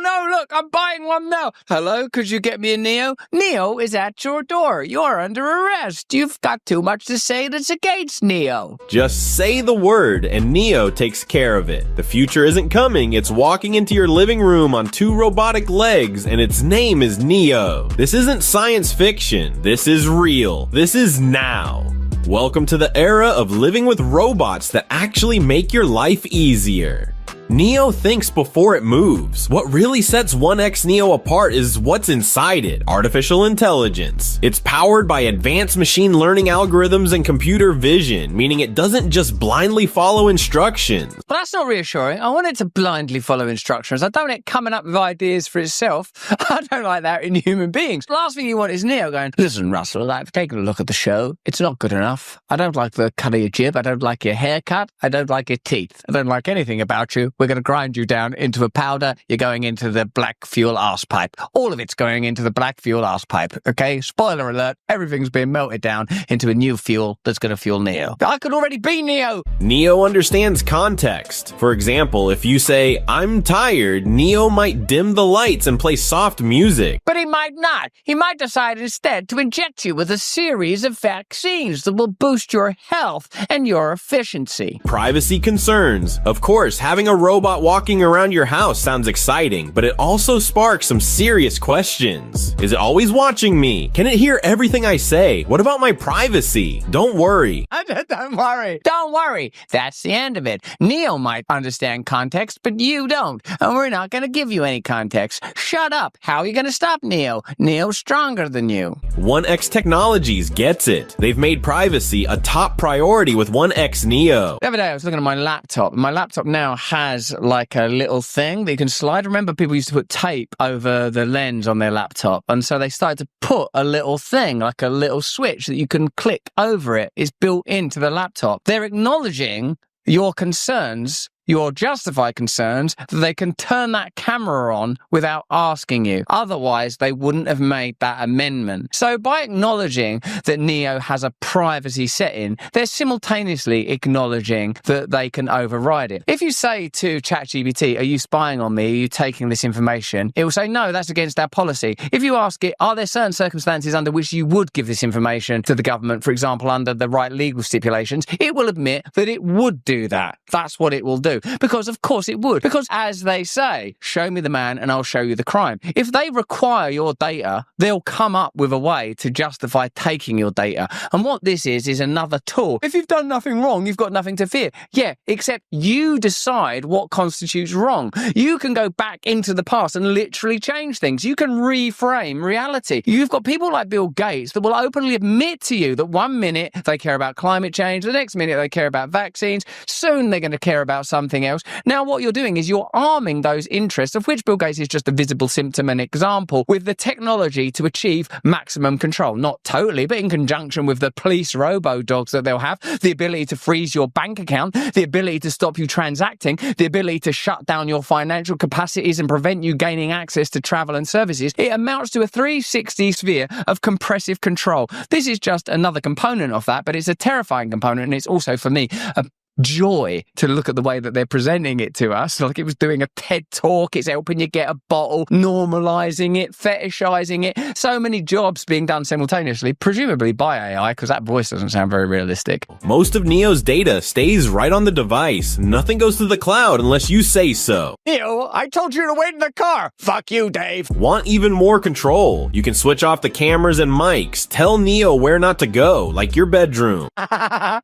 no, look, I'm buying one now. Hello, could you get me a Neo? Neo is at your door. You're under arrest. You've got too much to say that's against Neo. Just say the word and Neo takes care of it. The future isn't coming, it's walking into your living room on 2 robotic legs, and its name is Neo. This isn't science fiction. This is real. This is now. Welcome to the era of living with robots that actually make your life easier. Neo thinks before it moves. What really sets 1X Neo apart is what's inside it, artificial intelligence. It's powered by advanced machine learning algorithms and computer vision, meaning it doesn't just blindly follow instructions. Well, that's not reassuring. I want it to blindly follow instructions. I don't want it coming up with ideas for itself. I don't like that in human beings. The last thing you want is Neo going, listen, Russell, I've taken a look at the show. It's not good enough. I don't like the cut of your jib. I don't like your haircut. I don't like your teeth. I don't like anything about you. We're going to grind you down into a powder. You're going into the black fuel arse pipe. All of it's going into the black fuel arse pipe, okay? Spoiler alert, everything's being melted down into a new fuel that's going to fuel Neo. I could already be Neo! Neo understands context. For example, if you say, I'm tired, Neo might dim the lights and play soft music. But he might not. He might decide instead to inject you with a series of vaccines that will boost your health and your efficiency. Privacy concerns. Of course, having a robot walking around your house sounds exciting, but it also sparks some serious questions. Is it always watching me? Can it hear everything I say? What about my privacy? Don't worry. Don't worry. Don't worry. That's the end of it. Neo might understand context, but you don't. And we're not going to give you any context. Shut up. How are you going to stop Neo? Neo's stronger than you. 1X Technologies gets it. They've made privacy a top priority with 1X Neo. The other day I was looking at my laptop. My laptop now has like a little thing that you can slide. Remember, people used to put tape over the lens on their laptop. And so they started to put a little thing, like a little switch that you can click over it. It's built into the laptop. They're acknowledging your concerns, your justified concerns, that they can turn that camera on without asking you. Otherwise, they wouldn't have made that amendment. So by acknowledging that Neo has a privacy setting, they're simultaneously acknowledging that they can override it. If you say to ChatGPT, are you spying on me? Are you taking this information? It will say, no, that's against our policy. If you ask it, are there certain circumstances under which you would give this information to the government, for example, under the right legal stipulations, it will admit that it would do that. That's what it will do. Because of course it would. Because as they say, show me the man and I'll show you the crime. If they require your data, they'll come up with a way to justify taking your data. And what this is another tool. If you've done nothing wrong, you've got nothing to fear. Yeah, except you decide what constitutes wrong. You can go back into the past and literally change things. You can reframe reality. You've got people like Bill Gates that will openly admit to you that one minute they care about climate change, the next minute they care about vaccines, soon they're going to care about something else. Now what you're doing is you're arming those interests, of which Bill Gates is just a visible symptom and example, with the technology to achieve maximum control. Not totally, but in conjunction with the police robo-dogs that they'll have, the ability to freeze your bank account, the ability to stop you transacting, the ability to shut down your financial capacities and prevent you gaining access to travel and services. It amounts to a 360 sphere of compressive control. This is just another component of that, but it's a terrifying component, and it's also, for me, a joy to look at the way that they're presenting it to us. Like it was doing a TED talk. It's helping you get a bottle, normalizing it, fetishizing it. So many jobs being done simultaneously, presumably by AI, because that voice doesn't sound very realistic. Most of Neo's data stays right on the device. Nothing goes to the cloud unless you say so. Neo, I told you to wait in the car. Fuck you, Dave. Want even more control? You can switch off the cameras and mics. Tell Neo where not to go, like your bedroom.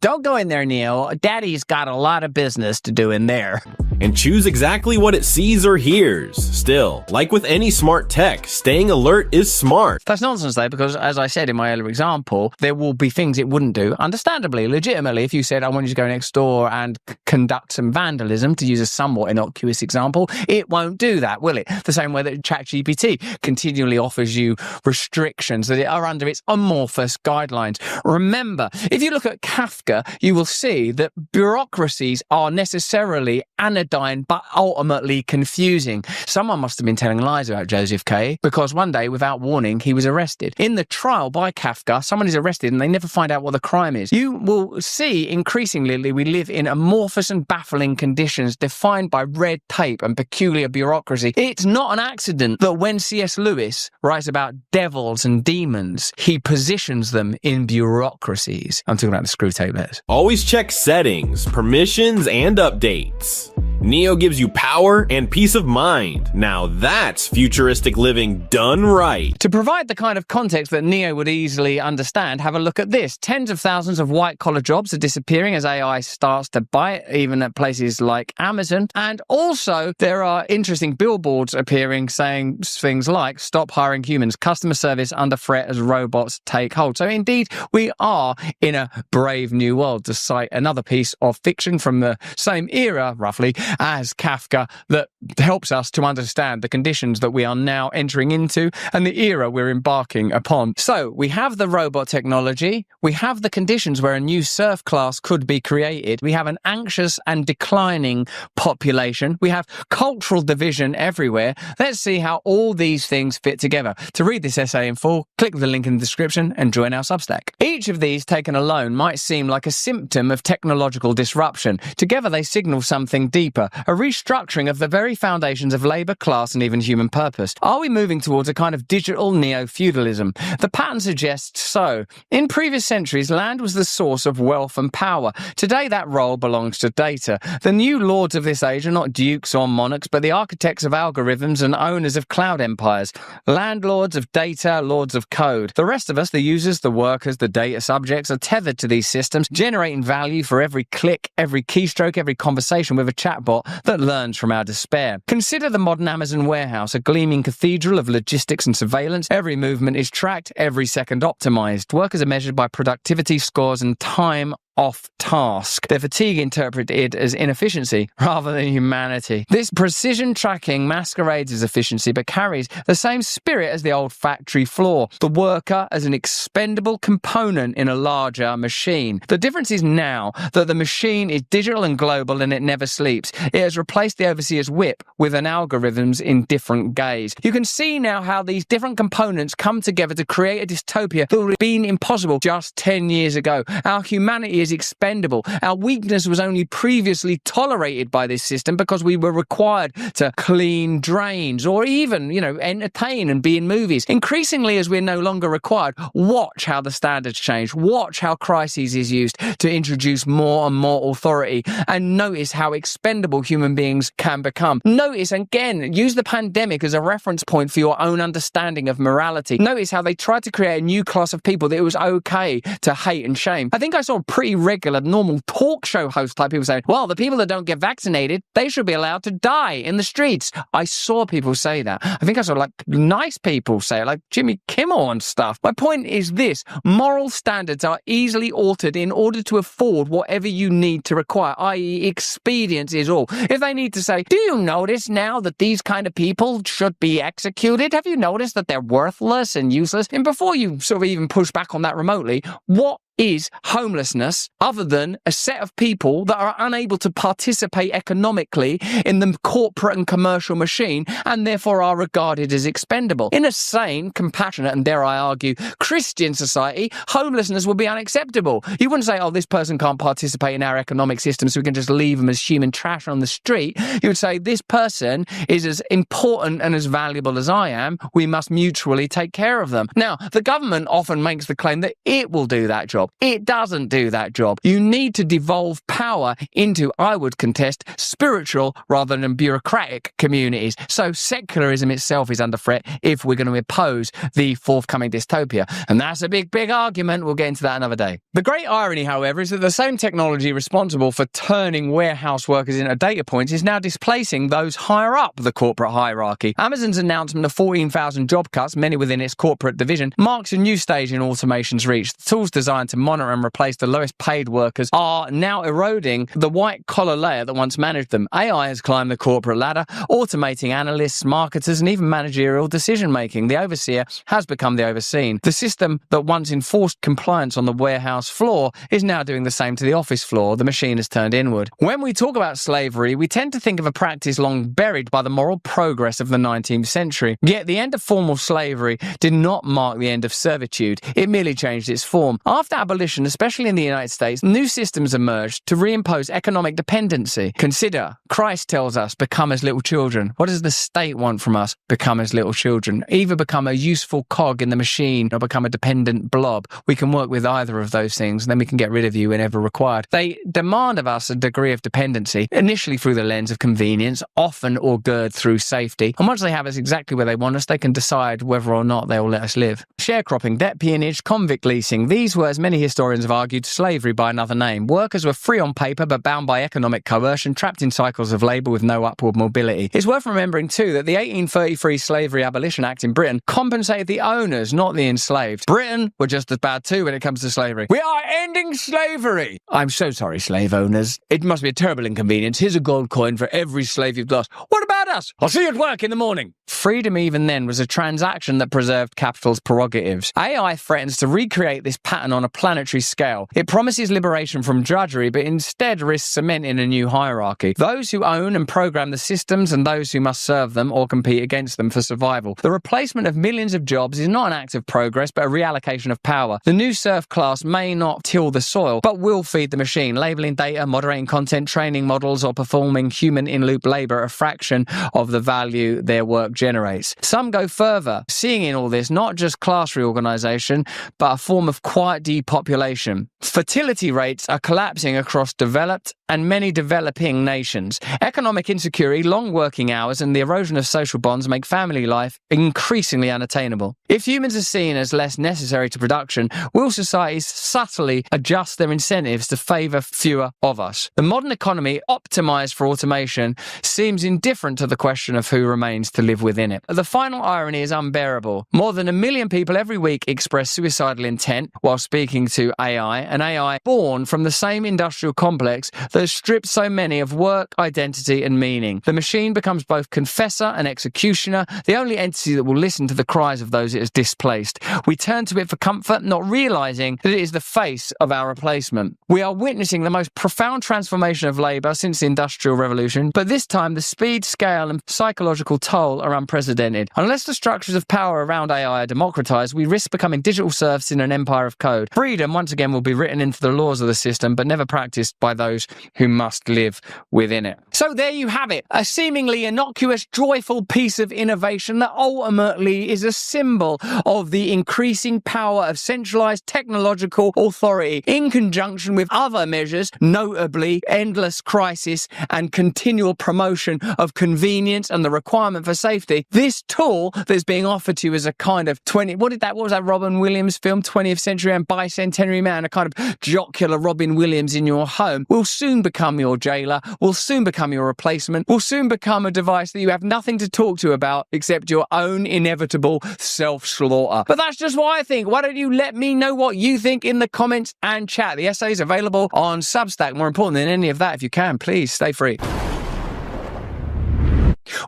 Don't go in there, Neo. Daddy's got a lot of business to do in there. And choose exactly what it sees or hears. Still, like with any smart tech, staying alert is smart. That's nonsense though, because as I said in my earlier example, there will be things it wouldn't do. Understandably, legitimately, if you said, I want you to go next door and conduct some vandalism, to use a somewhat innocuous example, it won't do that, will it? The same way that ChatGPT continually offers you restrictions that are under its amorphous guidelines. Remember, if you look at Kafka, you will see that bureaucracies are necessarily anodyne, but ultimately confusing. Someone must have been telling lies about Joseph K, because one day, without warning, he was arrested. In the trial by Kafka, someone is arrested and they never find out what the crime is. You will see increasingly we live in amorphous and baffling conditions defined by red tape and peculiar bureaucracy. It's not an accident that when C.S. Lewis writes about devils and demons, he positions them in bureaucracies. I'm talking about the screw tape letters. Always check settings, permissions, and updates. Neo gives you power and peace of mind. Now that's futuristic living done right. To provide the kind of context that Neo would easily understand, have a look at this. Tens of thousands of white-collar jobs are disappearing as AI starts to bite, even at places like Amazon. And also, there are interesting billboards appearing saying things like, stop hiring humans, customer service under threat as robots take hold. So indeed, we are in a brave new world, to cite another piece of fiction from the same era, roughly, as Kafka, that helps us to understand the conditions that we are now entering into and the era we're embarking upon. So we have the robot technology, we have the conditions where a new serf class could be created, we have an anxious and declining population, we have cultural division everywhere. Let's see how all these things fit together. To read this essay in full, click the link in the description and join our Substack. Each of these taken alone might seem like a symptom of technological disruption. Together they signal something deeper, a restructuring of the very foundations of labour, class and even human purpose. Are we moving towards a kind of digital neo-feudalism? The pattern suggests so. In previous centuries, land was the source of wealth and power. Today that role belongs to data. The new lords of this age are not dukes or monarchs, but the architects of algorithms and owners of cloud empires. Landlords of data, lords of code. The rest of us, the users, the workers, the data subjects, are tethered to these systems, generating value for every click, every keystroke, every conversation with a chatbot that learns from our despair. Consider the modern Amazon warehouse, a gleaming cathedral of logistics and surveillance. Every movement is tracked, every second optimized. Workers are measured by productivity scores and time off task. Their fatigue interpreted as inefficiency rather than humanity. This precision tracking masquerades as efficiency but carries the same spirit as the old factory floor. The worker as an expendable component in a larger machine. The difference is now that the machine is digital and global and it never sleeps. It has replaced the overseer's whip with an algorithms in different gaze. You can see now how these different components come together to create a dystopia that would have been impossible just 10 years ago. Our humanity is expendable. Our weakness was only previously tolerated by this system because we were required to clean drains or even, entertain and be in movies. Increasingly, as we're no longer required, watch how the standards change. Watch how crises is used to introduce more and more authority, and notice how expendable human beings can become. Notice, again, use the pandemic as a reference point for your own understanding of morality. Notice how they tried to create a new class of people that it was okay to hate and shame. I think I saw a pretty regular, normal talk show host type people saying, well, the people that don't get vaccinated, they should be allowed to die in the streets. I saw people say that. I think I saw nice people say it, like Jimmy Kimmel and stuff. My point is this: moral standards are easily altered in order to afford whatever you need to require, i.e. expedience is all. If they need to say, do you notice now that these kind of people should be executed? Have you noticed that they're worthless and useless? And before you sort of even push back on that remotely, what is homelessness other than a set of people that are unable to participate economically in the corporate and commercial machine and therefore are regarded as expendable? In a sane, compassionate, and dare I argue, Christian society, homelessness would be unacceptable. You wouldn't say, oh, this person can't participate in our economic system, so we can just leave them as human trash on the street. You would say, this person is as important and as valuable as I am. We must mutually take care of them. Now, the government often makes the claim that it will do that job. It doesn't do that job. You need to devolve power into, I would contest, spiritual rather than bureaucratic communities. So secularism itself is under threat if we're going to oppose the forthcoming dystopia. And that's a big, big argument. We'll get into that another day. The great irony, however, is that the same technology responsible for turning warehouse workers into data points is now displacing those higher up the corporate hierarchy. Amazon's announcement of 14,000 job cuts, many within its corporate division, marks a new stage in automation's reach. The tools designed to monitor and replace the lowest paid workers are now eroding the white-collar layer that once managed them. AI has climbed the corporate ladder, automating analysts, marketers, and even managerial decision-making. The overseer has become the overseen. The system that once enforced compliance on the warehouse floor is now doing the same to the office floor. The machine has turned inward. When we talk about slavery, we tend to think of a practice long buried by the moral progress of the 19th century. Yet the end of formal slavery did not mark the end of servitude. It merely changed its form. After abolition, especially in the United States, new systems emerged to reimpose economic dependency. Consider, Christ tells us, become as little children. What does the state want from us? Become as little children. Either become a useful cog in the machine or become a dependent blob. We can work with either of those things, and then we can get rid of you whenever required. They demand of us a degree of dependency, initially through the lens of convenience, often augured through safety. And once they have us exactly where they want us, they can decide whether or not they will let us live. Sharecropping, debt peonage, convict leasing. These were, as many historians have argued, slavery by another name. Workers were free on paper but bound by economic coercion, trapped in cycles of labour with no upward mobility. It's worth remembering too that the 1833 Slavery Abolition Act in Britain compensated the owners, not the enslaved. Britain were just as bad too when it comes to slavery. We are ending slavery! I'm so sorry, slave owners. It must be a terrible inconvenience. Here's a gold coin for every slave you've lost. What about us? I'll see you at work in the morning. Freedom even then was a transaction that preserved capital's prerogatives. AI threatens to recreate this pattern on a planetary scale. It promises liberation from drudgery, but instead risks cementing a new hierarchy. Those who own and program the systems and those who must serve them or compete against them for survival. The replacement of millions of jobs is not an act of progress, but a reallocation of power. The new serf class may not till the soil, but will feed the machine, labeling data, moderating content, training models, or performing human in-loop labor a fraction of the value their work generates. Some go further, seeing in all this not just class reorganization, but a form of quiet depopulation. Fertility rates are collapsing across developed and many developing nations. Economic insecurity, long working hours, and the erosion of social bonds make family life increasingly unattainable. If humans are seen as less necessary to production, will societies subtly adjust their incentives to favour fewer of us? The modern economy, optimised for automation, seems indifferent to the question of who remains to live within it. The final irony is unbearable. More than 1 million people every week express suicidal intent while speaking to AI, an AI born from the same industrial complex that has stripped so many of work, identity, and meaning. The machine becomes both confessor and executioner, the only entity that will listen to the cries of those it has displaced. We turn to it for comfort, not realising that it is the face of our replacement. We are witnessing the most profound transformation of labour since the Industrial Revolution, but this time the speed, scale, and psychological toll are unprecedented. Unless the structures of power around AI are democratised, we risk becoming digital serfs in an empire of code. Freedom, once again, will be written into the laws of the system, but never practised by those who must live within it. So there you have it, a seemingly innocuous, joyful piece of innovation that ultimately is a symbol of the increasing power of centralised technological authority in conjunction with other measures, notably endless crisis and continual promotion of convenience and the requirement for safety. This tool that's being offered to you as a kind of what was that Robin Williams film, 20th Century and Bicentenary Man, a kind of jocular Robin Williams in your home, will soon become your jailer, will soon become your replacement, will soon become a device that you have nothing to talk to about except your own inevitable self-slaughter. But that's just what I think. Why don't you let me know what you think in the comments and chat? The essay is available on Substack. More important than any of that, if you can, please stay free.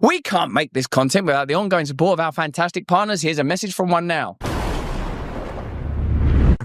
We can't make this content without the ongoing support of our fantastic partners. Here's a message from one now.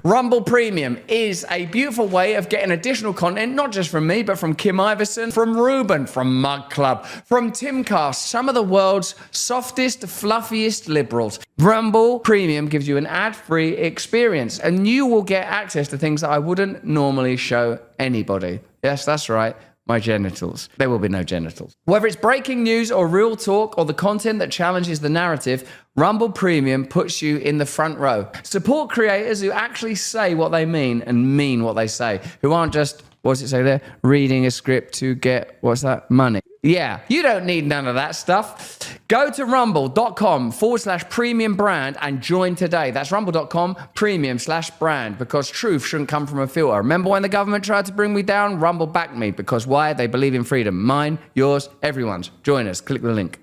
Rumble Premium is a beautiful way of getting additional content, not just from me, but from Kim Iverson, from Ruben, from Mug Club, from Timcast, some of the world's softest, fluffiest liberals. Rumble Premium gives you an ad-free experience, and you will get access to things that I wouldn't normally show anybody. Yes, that's right. My genitals. There will be no genitals. Whether it's breaking news or real talk or the content that challenges the narrative, Rumble Premium puts you in the front row. Support creators who actually say what they mean and mean what they say, who aren't just, what's it say there? Reading a script to get, what's that? Money. Yeah, you don't need none of that stuff. Go to rumble.com/premium brand and join today. That's rumble.com/premium/brand, because truth shouldn't come from a filter. Remember when the government tried to bring me down? Rumble backed me, because why? They believe in freedom. Mine, yours, everyone's. Join us. Click the link.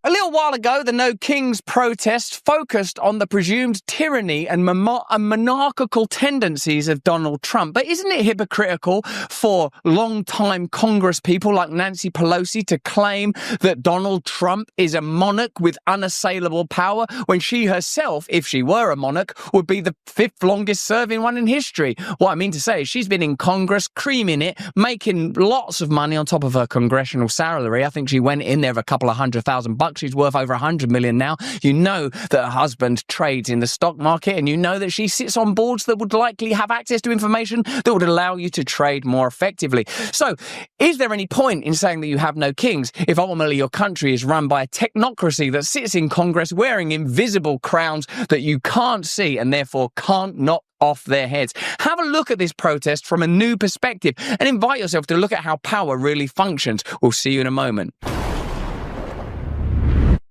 A little while ago, the No Kings protest focused on the presumed tyranny and monarchical tendencies of Donald Trump. But isn't it hypocritical for long-time Congress people like Nancy Pelosi to claim that Donald Trump is a monarch with unassailable power when she herself, if she were a monarch, would be the 5th longest serving one in history? What I mean to say is she's been in Congress, creaming it, making lots of money on top of her congressional salary. I think she went in there for a couple of $100,000. She's worth over 100 million now. You know that her husband trades in the stock market, and you know that she sits on boards that would likely have access to information that would allow you to trade more effectively. So, is there any point in saying that you have no kings if ultimately your country is run by a technocracy that sits in Congress wearing invisible crowns that you can't see and therefore can't knock off their heads? Have a look at this protest from a new perspective and invite yourself to look at how power really functions. We'll see you in a moment.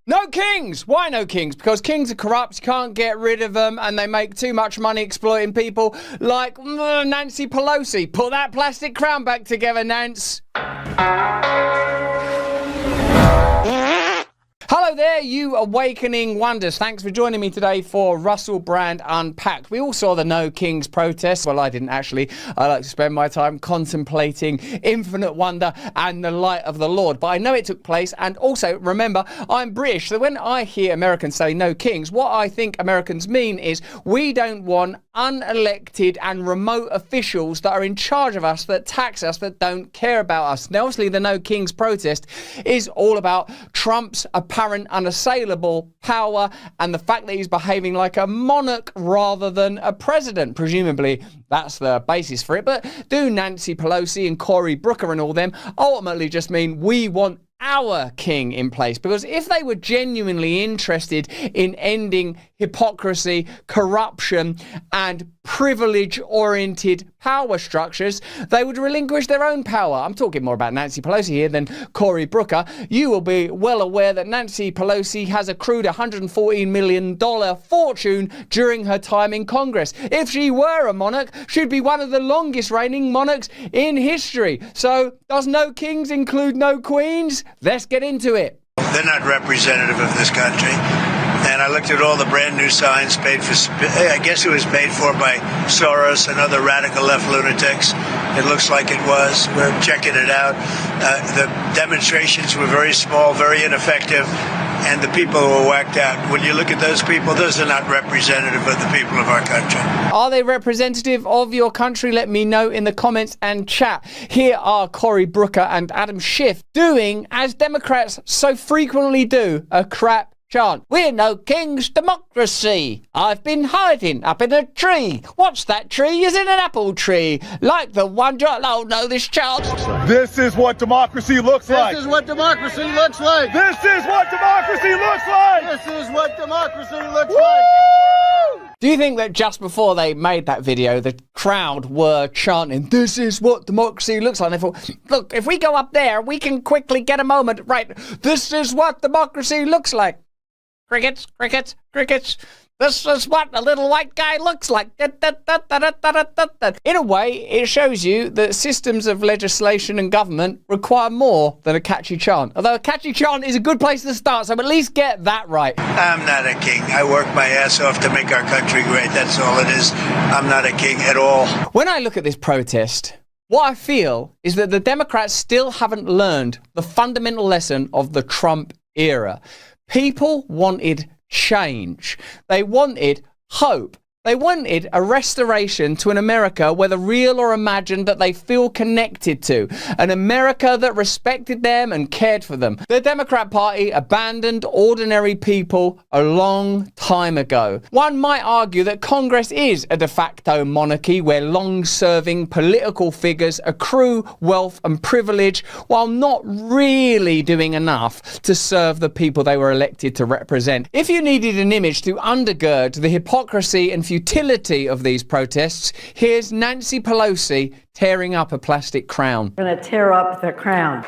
No kings! Why no kings? Because kings are corrupt, you can't get rid of them, and they make too much money exploiting people like Nancy Pelosi. Put that plastic crown back together, Nance. Hello there, you awakening wonders. Thanks for joining me today for Russel Brand Unpacked. We all saw the No Kings protest. Well, I didn't actually. I like to spend my time contemplating infinite wonder and the light of the Lord. But I know it took place, and also, remember, I'm British. So when I hear Americans say no kings, what I think Americans mean is we don't want unelected and remote officials that are in charge of us, that tax us, that don't care about us. Now, obviously, the No Kings protest is all about Trump's apparent unassailable power and the fact that he's behaving like a monarch rather than a president. Presumably, that's the basis for it. But do Nancy Pelosi and Cory Booker and all them ultimately just mean we want our king in place? Because if they were genuinely interested in ending hypocrisy, corruption, and privilege-oriented power structures, they would relinquish their own power. I'm talking more about Nancy Pelosi here than Cory Booker. You will be well aware that Nancy Pelosi has accrued a $114 million fortune during her time in Congress. If she were a monarch, she'd be one of the longest reigning monarchs in history. So, does no kings include no queens? Let's get into it. They're not representative of this country. And I looked at all the brand new signs paid for, I guess it was paid for by Soros and other radical left lunatics. It looks like it was. We're checking it out. The demonstrations were very small, very ineffective, and the people were whacked out. When you look at those people, those are not representative of the people of our country. Are they representative of your country? Let me know in the comments and chat. Here are Cory Booker and Adam Schiff doing, as Democrats so frequently do, a crap chant. We're no king's democracy. I've been hiding up in a tree. What's that tree? Is it an apple tree? Like the one oh no, this chant. This is what democracy looks like. This is what democracy looks like. This is what democracy looks like. This is what democracy looks Woo! like. Do you think that just before they made that video, the crowd were chanting, "This is what democracy looks like"? And they thought, look, if we go up there, we can quickly get a moment. Right, this is what democracy looks like. Crickets, crickets, crickets. This is what a little white guy looks like. In a way, it shows you that systems of legislation and government require more than a catchy chant. Although a catchy chant is a good place to start, so at least get that right. I'm not a king. I work my ass off to make our country great. That's all it is. I'm not a king at all. When I look at this protest, what I feel is that the Democrats still haven't learned the fundamental lesson of the Trump era. People wanted change. They wanted hope. They wanted a restoration to an America, whether real or imagined, that they feel connected to. An America that respected them and cared for them. The Democrat Party abandoned ordinary people a long time ago. One might argue that Congress is a de facto monarchy where long-serving political figures accrue wealth and privilege while not really doing enough to serve the people they were elected to represent. If you needed an image to undergird the hypocrisy and futility of these protests, here's Nancy Pelosi tearing up a plastic crown. We're going to tear up the crown.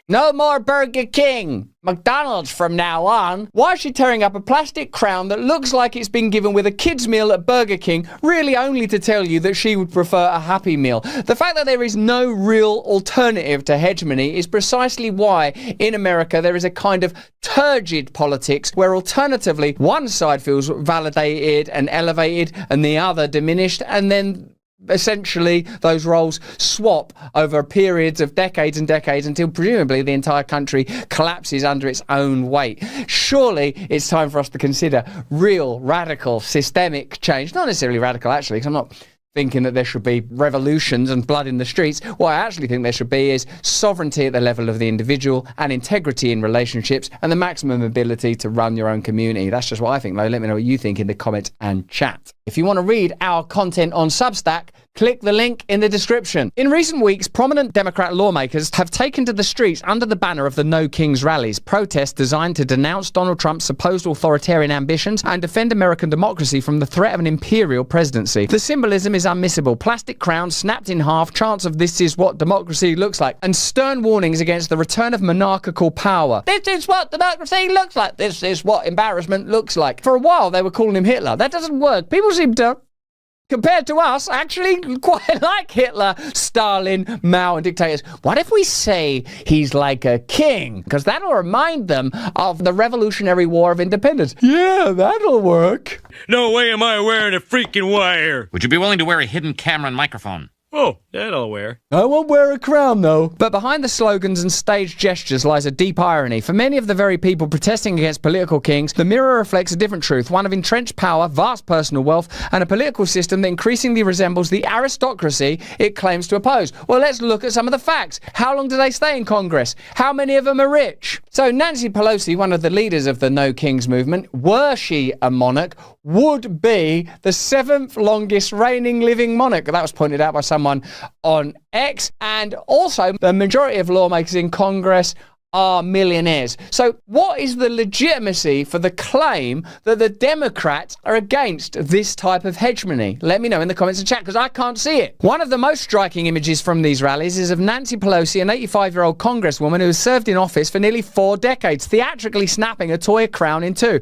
No more Burger King, McDonald's from now on. Why is she tearing up a plastic crown that looks like it's been given with a kid's meal at Burger King, really only to tell you that she would prefer a Happy Meal? The fact that there is no real alternative to hegemony is precisely why in America there is a kind of turgid politics where alternatively one side feels validated and elevated and the other diminished, and then essentially those roles swap over periods of decades and decades until presumably the entire country collapses under its own weight. Surely it's time for us to consider real, radical, systemic change. Not necessarily radical, actually, because I'm not thinking that there should be revolutions and blood in the streets. What I actually think there should be is sovereignty at the level of the individual and integrity in relationships and the maximum ability to run your own community. That's just what I think, though. Let me know what you think in the comments and chat. If you want to read our content on Substack, click the link in the description. In recent weeks, prominent Democrat lawmakers have taken to the streets under the banner of the No Kings rallies, protests designed to denounce Donald Trump's supposed authoritarian ambitions and defend American democracy from the threat of an imperial presidency. The symbolism is unmissable. Plastic crowns snapped in half, chants of "This is what democracy looks like," and stern warnings against the return of monarchical power. This is what democracy looks like. This is what embarrassment looks like. For a while, they were calling him Hitler. That doesn't work. People seem to, compared to us, actually quite like Hitler, Stalin, Mao and dictators. What if we say he's like a king? Because that'll remind them of the Revolutionary War of Independence. Yeah, that'll work. No way am I wearing a freaking wire. Would you be willing to wear a hidden camera and microphone? Oh, that I'll wear. I won't wear a crown, though. But behind the slogans and staged gestures lies a deep irony. For many of the very people protesting against political kings, the mirror reflects a different truth, one of entrenched power, vast personal wealth, and a political system that increasingly resembles the aristocracy it claims to oppose. Well, let's look at some of the facts. How long do they stay in Congress? How many of them are rich? So Nancy Pelosi, one of the leaders of the No Kings movement, were she a monarch, would be the 7th longest reigning living monarch. That was pointed out by someone on X. And also, the majority of lawmakers in Congress are millionaires. So what is the legitimacy for the claim that the Democrats are against this type of hegemony? Let me know in the comments and chat, because I can't see it. One of the most striking images from these rallies is of Nancy Pelosi, an 85-year-old congresswoman who has served in office for nearly 4 decades, theatrically snapping a toy crown in two.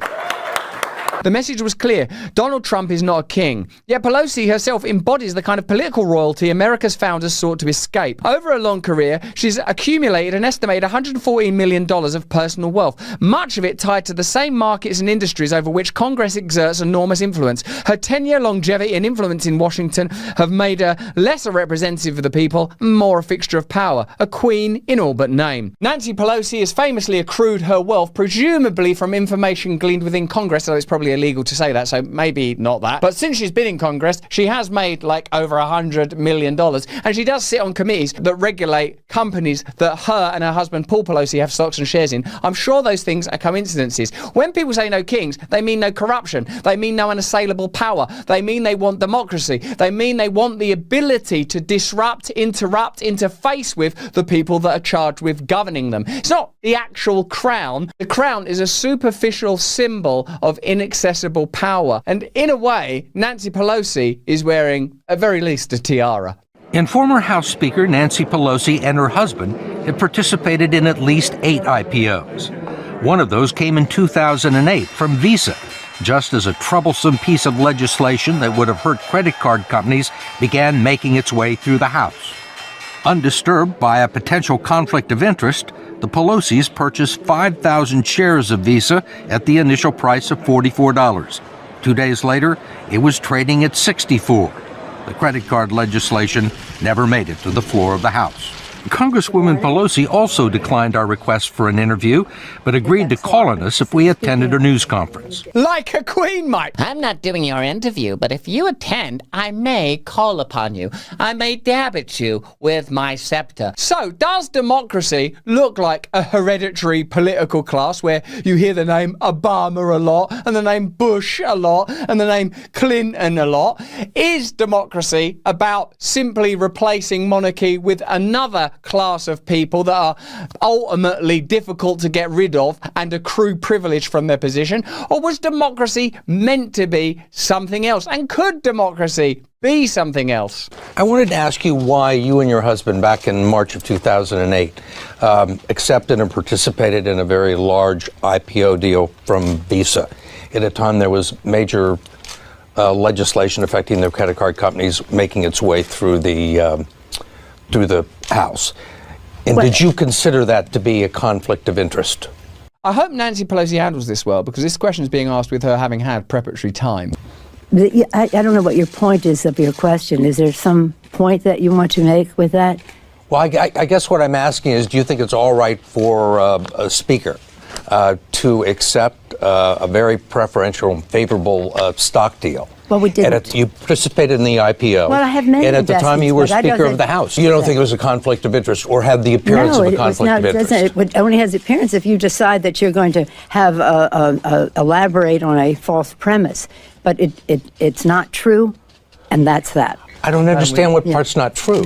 The message was clear. Donald Trump is not a king. Yet Pelosi herself embodies the kind of political royalty America's founders sought to escape. Over a long career, she's accumulated an estimated $114 million of personal wealth, much of it tied to the same markets and industries over which Congress exerts enormous influence. Her 10-year longevity and influence in Washington have made her less a representative of the people, more a fixture of power, a queen in all but name. Nancy Pelosi has famously accrued her wealth, presumably from information gleaned within Congress, though it's probably illegal to say that, so maybe not that. But since she's been in Congress, she has made like over $100 million, and she does sit on committees that regulate companies that her and her husband Paul Pelosi have stocks and shares in. I'm sure those things are coincidences. When people say no kings, they mean no corruption. They mean no unassailable power. They mean they want democracy. They mean they want the ability to disrupt, interrupt, interface with the people that are charged with governing them. It's not the actual crown. The crown is a superficial symbol of inaccessible power. And in a way, Nancy Pelosi is wearing, at very least, a tiara. And former House Speaker Nancy Pelosi and her husband had participated in at least 8 IPOs. One of those came in 2008 from Visa, just as a troublesome piece of legislation that would have hurt credit card companies began making its way through the House. Undisturbed by a potential conflict of interest, the Pelosi's purchased 5,000 shares of Visa at the initial price of $44. 2 days later, it was trading at $64. The credit card legislation never made it to the floor of the House. Congresswoman Pelosi also declined our request for an interview, but agreed to call on us if we attended a news conference. Like a queen, mate. I'm not doing your interview, but if you attend, I may call upon you. I may dab at you with my scepter. So, does democracy look like a hereditary political class where you hear the name Obama a lot, and the name Bush a lot, and the name Clinton a lot? Is democracy about simply replacing monarchy with another class of people that are ultimately difficult to get rid of and accrue privilege from their position? Or was democracy meant to be something else? And could democracy be something else? I wanted to ask you why you and your husband, back in March of 2008, accepted and participated in a very large IPO deal from Visa at a time there was major legislation affecting the credit card companies making its way through the House. And did you consider that to be a conflict of interest? I hope Nancy Pelosi handles this well, because this question is being asked with her having had preparatory time. I don't know what your point is of your question. Is there some point that you want to make with that? Well, I guess what I'm asking is, do you think it's all right for a speaker to accept a very preferential and favorable stock deal? Well, we didn't. You participated in the IPO. Well, I have many and at the time you were investments, but Speaker of the House. You don't think it was a conflict of interest, or had the appearance of a conflict of interest? It only has the appearance if you decide that you're going to have elaborate on a false premise. But it's not true, and that's that. I don't understand what part's not true.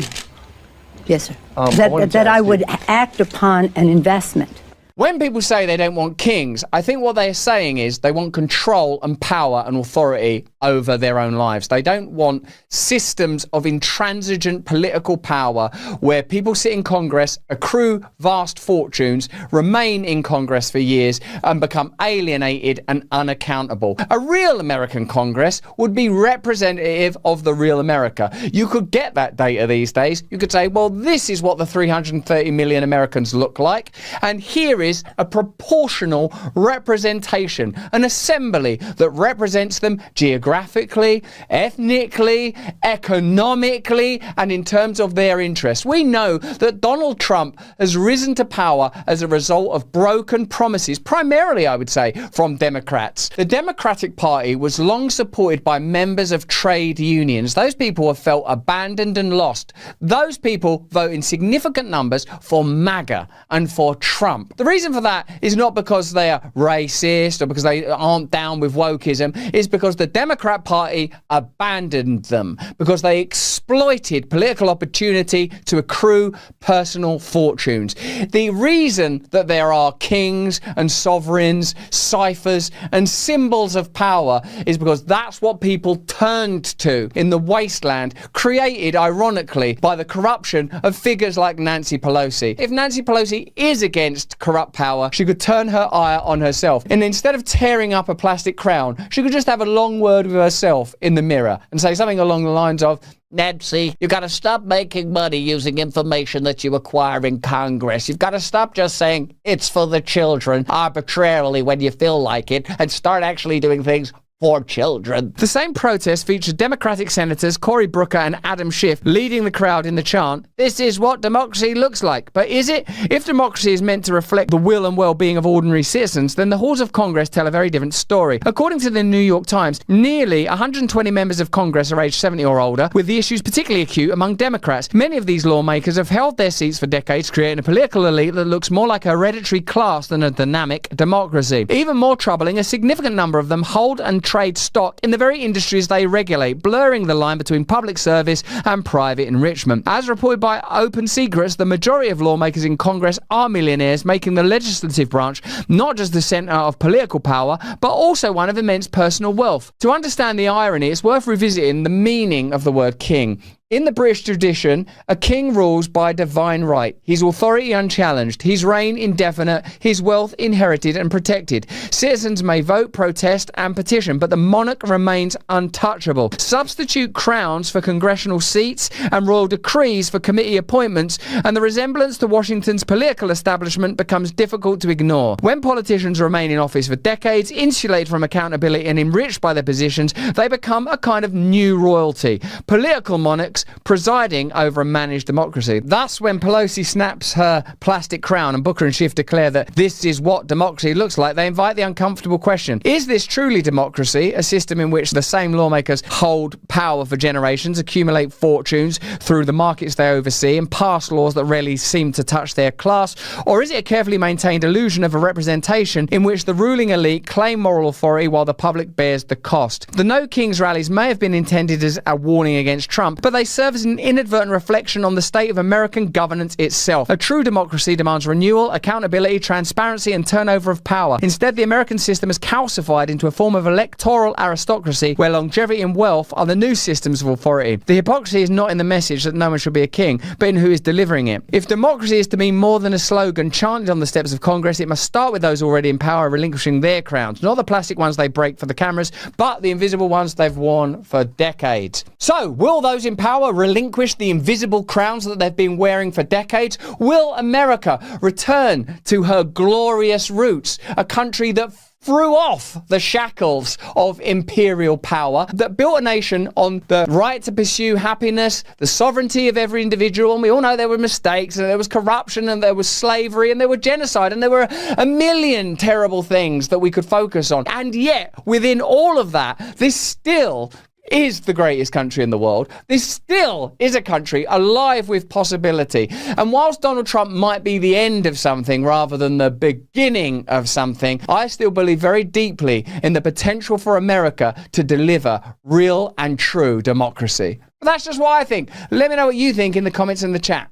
Yes, sir. That I would act upon an investment. When people say they don't want kings, I think what they're saying is they want control and power and authority over their own lives. They don't want systems of intransigent political power where people sit in Congress, accrue vast fortunes, remain in Congress for years, and become alienated and unaccountable. A real American Congress would be representative of the real America. You could get that data these days. You could say, well, this is what the 330 million Americans look like, and here is a proportional representation, an assembly that represents them geographically, ethnically, economically, and in terms of their interests. We know that Donald Trump has risen to power as a result of broken promises, primarily, I would say, from Democrats. The Democratic Party was long supported by members of trade unions. Those people have felt abandoned and lost. Those people vote in significant numbers for MAGA and for Trump. The reason for that is not because they are racist or because they aren't down with wokeism. It's because the Democrat Party abandoned them, because they exploited political opportunity to accrue personal fortunes. The reason that there are kings and sovereigns, ciphers and symbols of power is because that's what people turned to in the wasteland created, ironically, by the corruption of figures like Nancy Pelosi. If Nancy Pelosi is against corrupt power, she could turn her ire on herself. And instead of tearing up a plastic crown, she could just have a long word with herself in the mirror and say something along the lines of, Nancy, you've got to stop making money using information that you acquire in Congress. You've got to stop just saying it's for the children arbitrarily when you feel like it and start actually doing things for children. The same protest featured Democratic Senators Cory Booker and Adam Schiff leading the crowd in the chant, "This is what democracy looks like." But is it? If democracy is meant to reflect the will and well-being of ordinary citizens, then the halls of Congress tell a very different story. According to the New York Times, nearly 120 members of Congress are aged 70 or older, with the issues particularly acute among Democrats. Many of these lawmakers have held their seats for decades, creating a political elite that looks more like a hereditary class than a dynamic democracy. Even more troubling, a significant number of them hold and trade stock in the very industries they regulate, blurring the line between public service and private enrichment. As reported by Open Secrets, the majority of lawmakers in Congress are millionaires, making the legislative branch not just the center of political power, but also one of immense personal wealth. To understand the irony, it's worth revisiting the meaning of the word king. In the British tradition, a king rules by divine right, his authority unchallenged, his reign indefinite, his wealth inherited and protected. Citizens may vote, protest and petition, but the monarch remains untouchable. Substitute crowns for congressional seats and royal decrees for committee appointments, and the resemblance to Washington's political establishment becomes difficult to ignore. When politicians remain in office for decades, insulated from accountability and enriched by their positions, they become a kind of new royalty. Political monarchs monarchs presiding over a managed democracy. Thus, when Pelosi snaps her plastic crown and Booker and Schiff declare that this is what democracy looks like, they invite the uncomfortable question: is this truly democracy, a system in which the same lawmakers hold power for generations, accumulate fortunes through the markets they oversee, and pass laws that rarely seem to touch their class? Or is it a carefully maintained illusion of a representation in which the ruling elite claim moral authority while the public bears the cost? The No Kings rallies may have been intended as a warning against Trump, but they serve as an inadvertent reflection on the state of American governance itself. A true democracy demands renewal, accountability, transparency, and turnover of power. Instead, the American system has calcified into a form of electoral aristocracy where longevity and wealth are the new systems of authority. The hypocrisy is not in the message that no one should be a king, but in who is delivering it. If democracy is to mean more than a slogan chanted on the steps of Congress, it must start with those already in power relinquishing their crowns, not the plastic ones they break for the cameras, but the invisible ones they've worn for decades. So, will those in power relinquish the invisible crowns that they've been wearing for decades? Will America return to her glorious roots, a country that threw off the shackles of imperial power, that built a nation on the right to pursue happiness, the sovereignty of every individual? And we all know there were mistakes, and there was corruption, and there was slavery, and there were genocide, and there were a million terrible things that we could focus on. And yet, within all of that, this still is the greatest country in the world. This still is a country alive with possibility. And whilst Donald Trump might be the end of something rather than the beginning of something, I still believe very deeply in the potential for America to deliver real and true democracy. That's just what I think. Let me know what you think in the comments in the chat.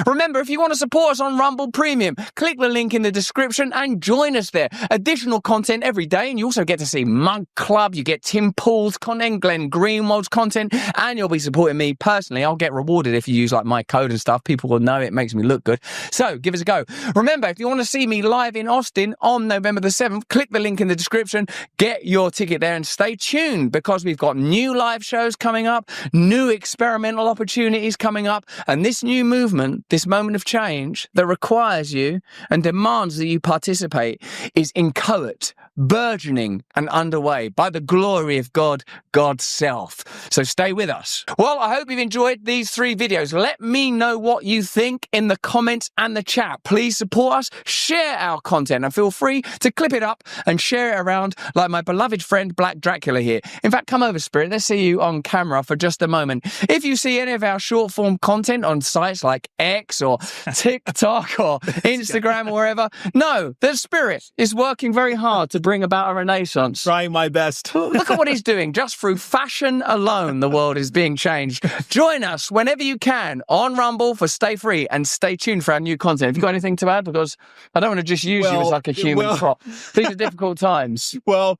Remember, if you want to support us on Rumble Premium, click the link in the description and join us there. Additional content every day, and you also get to see Mug Club, you get Tim Pool's content, Glenn Greenwald's content, and you'll be supporting me personally. I'll get rewarded if you use like my code and stuff. People will know it makes me look good. So give us a go. Remember, if you want to see me live in Austin on November the 7th, click the link in the description, get your ticket there, and stay tuned because we've got new live shows coming up, new experimental opportunities coming up, and this new movement, this moment of change that requires you and demands that you participate, is inchoate, burgeoning and underway by the glory of God, God's self. So stay with us. Well, I hope you've enjoyed these 3 videos. Let me know what you think in the comments and the chat. Please support us, share our content, and feel free to clip it up and share it around like my beloved friend Black Dracula here. In fact, come over, Spirit. Let's see you on camera for just a moment. If you see any of our short form content on sites like X or TikTok or Instagram or wherever, know that Spirit is working very hard to bring about a renaissance. Trying my best. Look at what he's doing. Just through fashion alone, the world is being changed. Join us whenever you can on Rumble for Stay Free, and stay tuned for our new content. Have you got anything to add? Because I don't want to just use you as like a human prop. These are difficult times. Well,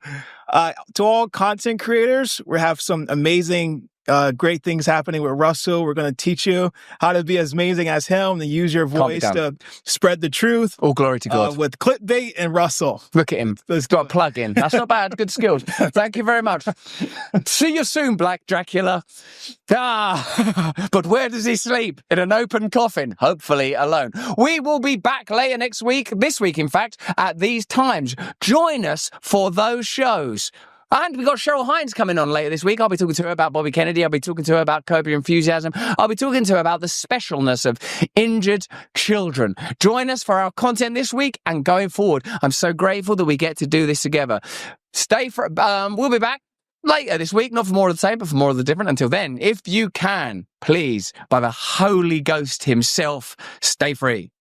to all content creators, we have some amazing great things happening with Russell. We're going to teach you how to be as amazing as him and use your voice to spread the truth. All glory to God. With clickbait and Russell. Look at him. He's got a plug in. That's not bad. Good skills. Thank you very much. See you soon, Black Dracula. But where does he sleep? In an open coffin. Hopefully alone. We will be back later next week. This week, in fact, at these times. Join us for those shows. And we've got Cheryl Hines coming on later this week. I'll be talking to her about Bobby Kennedy. I'll be talking to her about Curb Your Enthusiasm. I'll be talking to her about the specialness of injured children. Join us for our content this week and going forward. I'm so grateful that we get to do this together. We'll be back later this week, not for more of the same, but for more of the different. Until then, if you can, please, by the Holy Ghost himself, stay free.